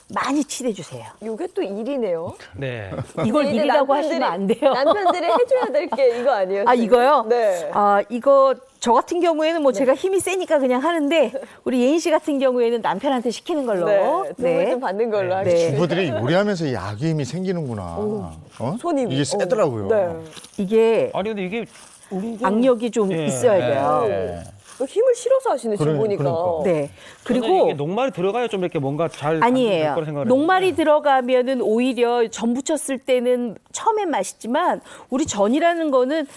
많이 치대주세요. 이게 또 일이네요. 네. 이걸 이제 일이라고 남편들이- 하시면 안 돼요. 남편들이 해줘야 될 게 이거 아니에요? 아, 이거요? 네. 이거 저 같은 경우에는 뭐 제가 힘이 세니까 그냥 하는데 우리 예인 씨 같은 경우에는 남편한테 시키는 걸로. 네. 도움을 좀 받는 걸로 네. 하겠습니다. 주부들이 요리하면서 약의 힘이 생기는구나. 손이 이게 세더라고요. 네. 이게 아니 근데 이게 은근- 악력이 좀 예. 있어야 돼요. 네. 힘을 실어서 하시네 지금 보니까. 그러니까. 네. 저는 그리고 이게 녹말이 들어가야 좀 이렇게 뭔가 잘 아니에요. 될 거라 생각을 녹말이 했는데. 들어가면은 오히려 전 부쳤을 때는 처음엔 맛있지만 우리 전이라는 거는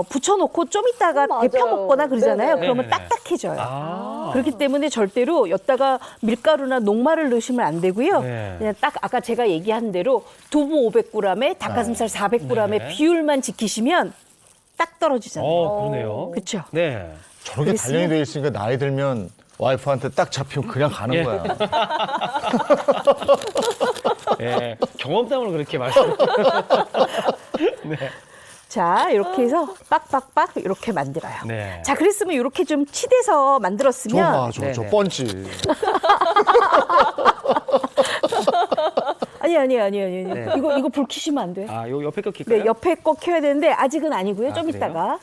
부쳐놓고 좀 있다가 맞아요. 데펴 먹거나 그러잖아요. 네네. 그러면 네네네. 딱딱해져요. 아. 그렇기 때문에 절대로 여기다가 밀가루나 녹말을 넣으시면 안 되고요. 네. 그냥 딱 아까 제가 얘기한 대로 두부 500g에 닭가슴살 400g의 네. 비율만 지키시면 딱 떨어지잖아요. 그러네요. 그렇죠? 네. 저렇게 단련이 돼 있으니까 나이 들면 와이프한테 딱 잡히면 그냥 가는 예. 거야. 예, 경험담을 그렇게 말씀. 네. 자, 이렇게 해서 빡빡빡 이렇게 만들어요. 네. 자, 그랬으면 이렇게 좀 치대서 만들었으면 저 네네. 뻔지. 아니. 네. 이거 불 켜시면 안 돼요. 아, 요 옆에 거 킬까요? 네, 옆에 거 켜야 되는데 아직은 아니고요. 좀 그래요? 이따가.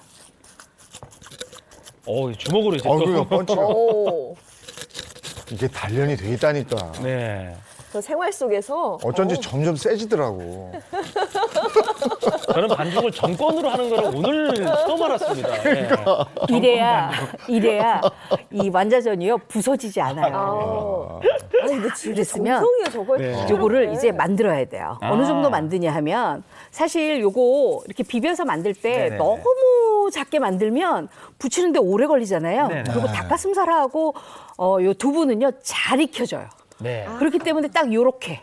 주먹으로 이제 그러니까 뻔지가. 오. 이게 단련이 돼 있다니까. 네. 그 생활 속에서 어쩐지 점점 세지더라고. 저는 반죽을 정권으로 하는 거를 오늘 처음 알았습니다. 그러니까. 이래야 이 완자전이요 부서지지 않아요. 아니 근데 진짜 그랬으면 정성이에요 저걸. 네. 요거를 이제 만들어야 돼요. 어느 정도 만드냐 하면 사실 요거 이렇게 비벼서 만들 때 네네네. 너무 작게 만들면 부치는데 오래 걸리잖아요. 네네. 그리고 닭가슴살하고 요 두부는요 잘 익혀져요. 네. 그렇기 때문에 딱 요렇게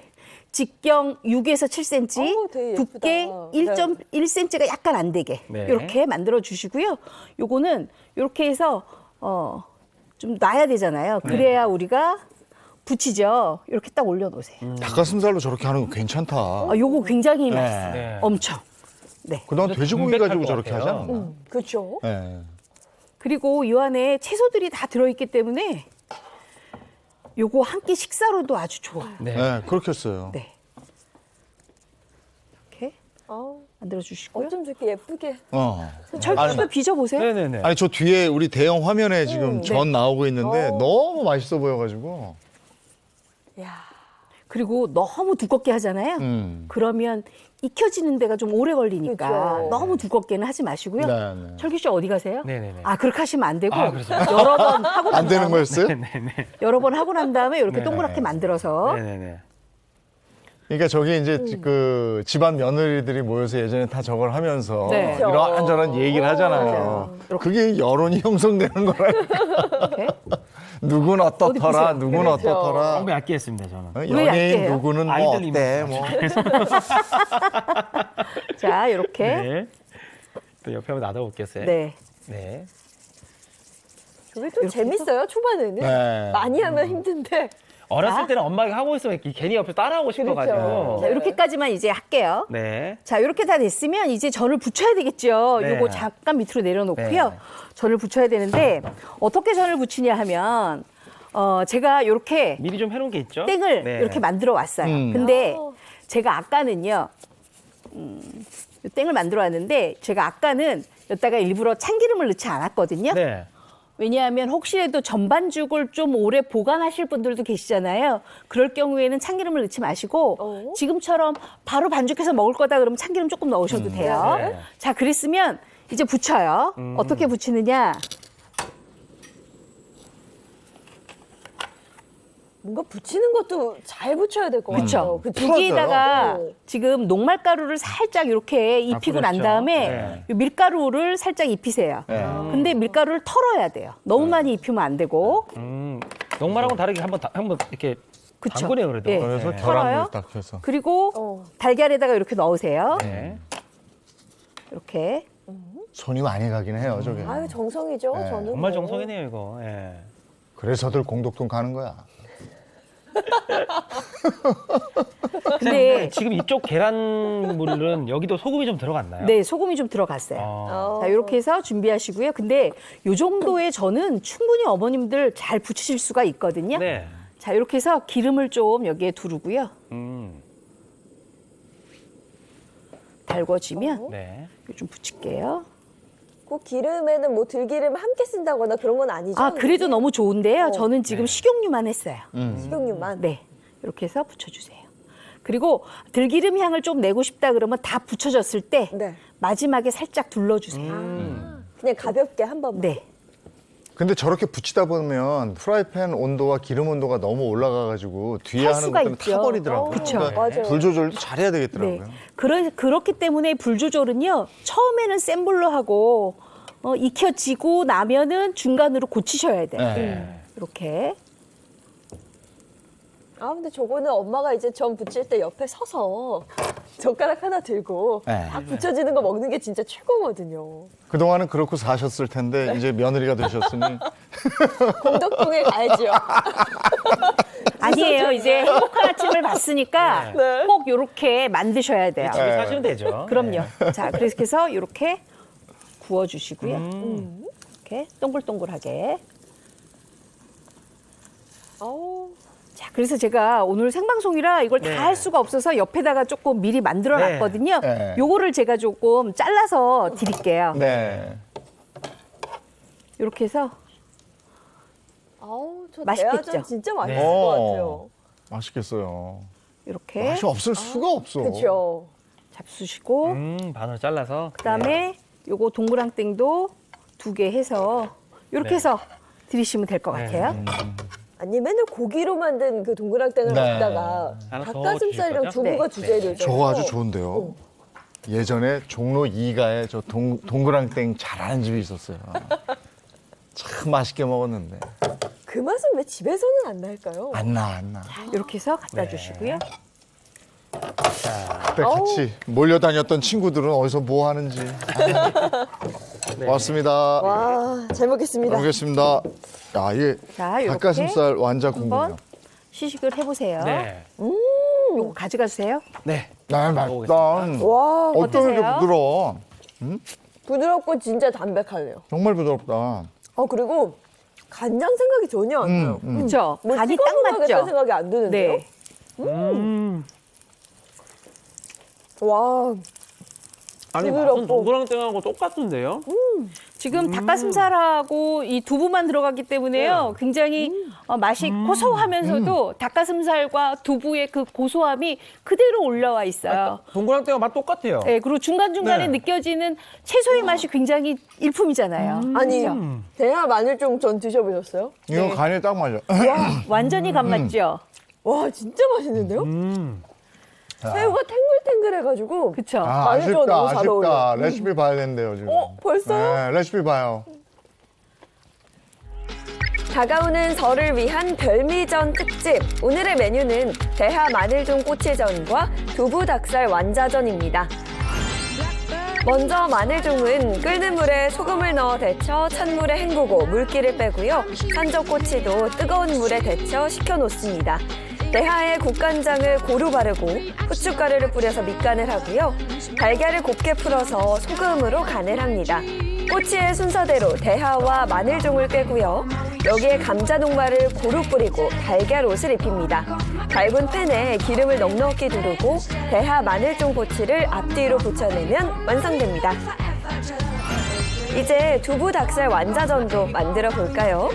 직경 6에서 7cm, 어우, 되게 예쁘다. 두께 1.1cm가 약간 안 되게 네. 이렇게 만들어 주시고요. 요거는 요렇게 해서 좀 놔야 되잖아요. 그래야 우리가 부치죠. 이렇게 딱 올려놓으세요. 닭가슴살로 저렇게 하는 거 괜찮다. 요거 굉장히 맛있어요. 네. 엄청. 네. 그동안 돼지고기 담백할 가지고 것 저렇게 하지 같아요. 않았나? 그렇죠. 네. 그리고 이 안에 채소들이 다 들어있기 때문에 요거 한 끼 식사로도 아주 좋아요. 네. 네, 그렇게 했어요. 네. 이렇게 아우, 만들어 주시고요. 어쩜 저렇게 예쁘게. 철국도 빚어보세요. 네네네. 아니 저 뒤에 우리 대형 화면에 지금 네. 전 나오고 있는데 너무 맛있어 보여가지고. 야. 그리고 너무 두껍게 하잖아요. 그러면 익혀지는 데가 좀 오래 걸리니까 그렇죠. 너무 두껍게는 하지 마시고요. 네, 네. 철규 씨 어디 가세요? 네네네. 아 그렇게 하시면 안 되고 아, 그렇죠. 여러 번 하고 난 안 되는 다음에 거였어요? 네네. 여러 번 하고 난 다음에 이렇게 네. 동그랗게 만들어서 네네네. 그러니까 저기 이제 그 집안 며느리들이 모여서 예전에 다 저걸 하면서 네. 이런저런 얘기를 하잖아요. 그게 여론이 형성되는 거라니까. 이렇게 누군 어떻더라, 누군 그렇죠. 어떻더라. 너무 얇게 했습니다, 저는. 어, 왜 연예인 얇게요? 누구는 뭐 아이들 어때 뭐. 자 이렇게 네. 또 옆에 한번 놔둬볼겠어요? 네. 네. 저게 좀 재밌어요 초반에는. 네. 많이 하면 힘든데. 어렸을 때는 엄마가 하고 있으면 괜히 옆에 따라하고 싶어가지고. 그렇죠. 자 이렇게까지만 이제 할게요. 네. 자 이렇게 다 됐으면 이제 전을 붙여야 되겠죠. 네. 요거 잠깐 밑으로 내려놓고요. 네. 전을 붙여야 되는데 어떻게 전을 붙이냐 하면 제가 이렇게 미리 좀 해놓은 게 있죠? 땡을 네. 이렇게 만들어 왔어요. 근데 제가 아까는요, 이 땡을 만들어 왔는데 제가 아까는 여기다가 일부러 참기름을 넣지 않았거든요. 네. 왜냐하면 혹시라도 전반죽을 좀 오래 보관하실 분들도 계시잖아요. 그럴 경우에는 참기름을 넣지 마시고 지금처럼 바로 반죽해서 먹을 거다 그러면 참기름 조금 넣으셔도 돼요. 네. 자, 그랬으면 이제 붙여요. 어떻게 붙이느냐? 뭔가 붙이는 것도 잘 붙여야 될 것 같아요. 그쵸. 여기에다가 지금 녹말가루를 살짝 이렇게 입히고 난 그렇죠. 다음에 네. 이 밀가루를 살짝 입히세요. 근데 밀가루를 털어야 돼요. 너무 많이 입히면 안 되고. 녹말하고는 다르게 한번 이렇게 그쵸. 담그네요, 그래도. 예. 그래서 네. 털어요? 계란물 딱 해서. 그리고 달걀에다가 이렇게 넣으세요. 네. 이렇게. 손이 많이 가긴 해요, 저게. 아유 정성이죠. 네. 저는 정말 뭐. 정성이네요, 이거. 예. 그래서들 공덕동 가는 거야. 근데 지금 이쪽 계란물은 여기도 소금이 좀 들어갔나요? 네, 소금이 좀 들어갔어요. 아. 자, 이렇게 해서 준비하시고요. 근데 요 정도의 저는 충분히 어머님들 잘 붙이실 수가 있거든요. 네. 자, 이렇게 해서 기름을 좀 여기에 두르고요. 달궈지면 네. 이거 좀 붙일게요. 꼭 기름에는 뭐 들기름 함께 쓴다거나 그런 건 아니죠? 아, 그래도 너무 좋은데요. 저는 지금 네. 식용유만 했어요. 식용유만. 네, 이렇게 해서 붙여주세요. 그리고 들기름 향을 좀 내고 싶다 그러면 다 붙여졌을 때 네. 마지막에 살짝 둘러주세요. 그냥 가볍게 한 번만. 네. 근데 저렇게 붙이다 보면 프라이팬 온도와 기름 온도가 너무 올라가가지고 뒤에 탈 하는 수가 것들은 있죠. 타버리더라고요. 그쵸. 맞아요. 불 조절도 잘해야 되겠더라고요. 네. 그렇기 때문에 불 조절은요, 처음에는 센 불로 하고, 익혀지고 나면은 중간으로 고치셔야 돼요. 네. 이렇게. 아 근데 저거는 엄마가 이제 전 부칠 때 옆에 서서 젓가락 하나 들고 네. 딱 붙여지는 거 먹는 게 진짜 최고거든요. 그동안은 그렇고 사셨을 텐데 이제 며느리가 되셨으니 공덕동에 가야지요. 아니에요. 이제 행복한 아침을 봤으니까 네. 꼭 이렇게 만드셔야 돼요. 집에 사시면 되죠. 그럼요. 자, 그래서 이렇게 구워주시고요. 이렇게 동글동글하게. 자, 그래서 제가 오늘 생방송이라 이걸 네. 다 할 수가 없어서 옆에다가 조금 미리 만들어 놨거든요. 네. 요거를 제가 조금 잘라서 드릴게요. 네. 이렇게 해서 아우, 저 맛있겠죠? 대하전 진짜 맛있을 네. 것 같아요. 맛있겠어요. 이렇게 맛이 없을 수가 없어. 그렇죠. 잡수시고 반으로 잘라서. 그다음에 요거 동그랑땡도 2개 해서 이렇게 네. 해서 드리시면 될 것 같아요. 아니 맨날 고기로 만든 그 동그랑땡을 네. 먹다가 하나 더 닭가슴살이랑 주실 두부가 거죠? 주재료죠. 저거 아주 좋은데요. 예전에 종로 2가에 저 동그랑땡 잘하는 집이 있었어요. 참 맛있게 먹었는데. 그 맛은 왜 집에서는 안 날까요? 안 나. 이렇게 해서 네. 갖다 주시고요. 그때 같이 몰려다녔던 친구들은 어디서 뭐 하는지. 고맙습니다. 와, 잘 먹겠습니다. 먹겠습니다. 야, 이게 자, 이렇게 닭가슴살 완자 궁금해요. 한번 시식을 해보세요. 네. 요거 가져가 주세요. 네. 나 맛있다. 먹어보겠습니다. 와, 어떤 게 어떠세요? 부드러워. 부드럽고 진짜 담백하네요. 정말 부드럽다. 그리고 간장 생각이 전혀 안 나요. 그렇죠? 뭐 간이 찍어 딱 먹어야겠다는 맞죠? 생각이 안 드는데요. 네. 와, 아니, 부드럽고. 맛은 동그랑땡하고 똑같은데요? 지금 닭가슴살하고 이 두부만 들어갔기 때문에요. 굉장히 맛이 고소하면서도 닭가슴살과 두부의 그 고소함이 그대로 올라와 있어요. 동그랑땡과 맛 똑같아요. 네, 그리고 중간중간에 네. 느껴지는 채소의 맛이 굉장히 일품이잖아요. 아니 그죠? 대하 마늘종 전 드셔보셨어요? 이거 네. 간이 딱 맞아. 완전히 간 맞죠? 와, 진짜 맛있는데요? 새우가 탱글탱글해가지고. 그쵸? 마늘종 너무 잘 어울려. 아쉽다. 레시피 봐야 된대요, 지금. 벌써요? 네, 레시피 봐요. 다가오는 설을 위한 별미전 특집. 오늘의 메뉴는 대하 마늘종 꼬치전과 두부 닭살 완자전입니다. 먼저 마늘종은 끓는 물에 소금을 넣어 데쳐 찬물에 헹구고 물기를 빼고요. 산적꼬치도 뜨거운 물에 데쳐 식혀놓습니다. 대하에 국간장을 고루 바르고 후춧가루를 뿌려서 밑간을 하고요. 달걀을 곱게 풀어서 소금으로 간을 합니다. 꼬치의 순서대로 대하와 마늘종을 빼고요. 여기에 감자 녹말을 고루 뿌리고 달걀 옷을 입힙니다. 밝은 팬에 기름을 넉넉히 두르고 대하 마늘종 꼬치를 앞뒤로 붙여내면 완성됩니다. 이제 두부 닭살 완자전도 만들어 볼까요?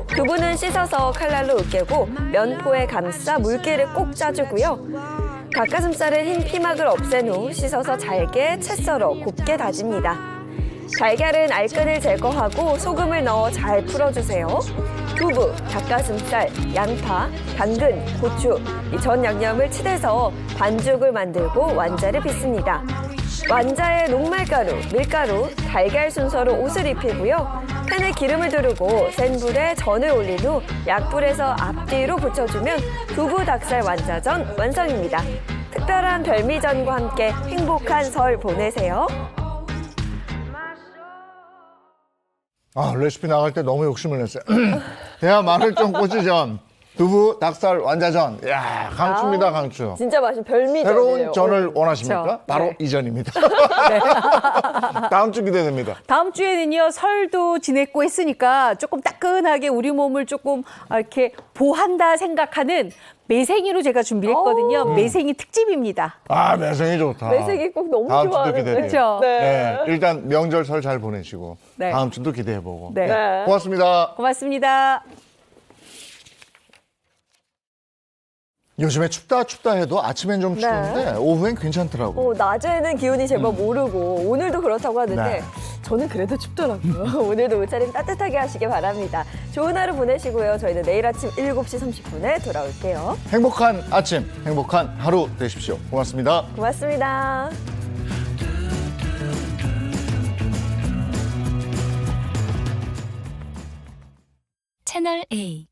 두부는 씻어서 칼날로 으깨고 면포에 감싸 물기를 꼭 짜주고요. 닭가슴살은 흰 피막을 없앤 후 씻어서 잘게 채 썰어 곱게 다집니다. 달걀은 알끈을 제거하고 소금을 넣어 잘 풀어주세요. 두부, 닭가슴살, 양파, 당근, 고추, 이 전 양념을 치대서 반죽을 만들고 완자를 빚습니다. 완자에 녹말가루, 밀가루, 달걀 순서로 옷을 입히고요. 팬에 기름을 두르고 센 불에 전을 올린 후 약불에서 앞뒤로 붙여주면 두부 닭살 완자전 완성입니다. 특별한 별미전과 함께 행복한 설 보내세요. 아, 레시피 나갈 때 너무 욕심을 냈어요. 대하 마늘종 꼬치전, 두부 닭살 완자전. 야, 강추입니다, 강추. 진짜 맛있는 별미전이에요. 새로운 전을 원하십니까? 그렇죠. 바로 네. 이 전입니다. 다음 주 기대됩니다. 다음 주에는요, 설도 지냈고 했으니까 조금 따끈하게 우리 몸을 조금 이렇게 보한다 생각하는 매생이로 제가 준비를 했거든요. 매생이 특집입니다. 아, 매생이 좋다. 매생이 꼭 너무 다음 주도 좋아하는데. 기대돼요. 그렇죠? 네, 일단 명절 설 잘 보내시고 네. 다음 주도 기대해보고. 네. 네. 고맙습니다. 고맙습니다. 요즘에 춥다 해도 아침엔 좀 추운데 오후엔 괜찮더라고요. 낮에는 기온이 제법 오르고 오늘도 그렇다고 하는데 네. 저는 그래도 춥더라고요. 오늘도 옷차림 따뜻하게 하시길 바랍니다. 좋은 하루 보내시고요. 저희는 내일 아침 7시 30분에 돌아올게요. 행복한 아침, 행복한 하루 되십시오. 고맙습니다. 고맙습니다. 채널 A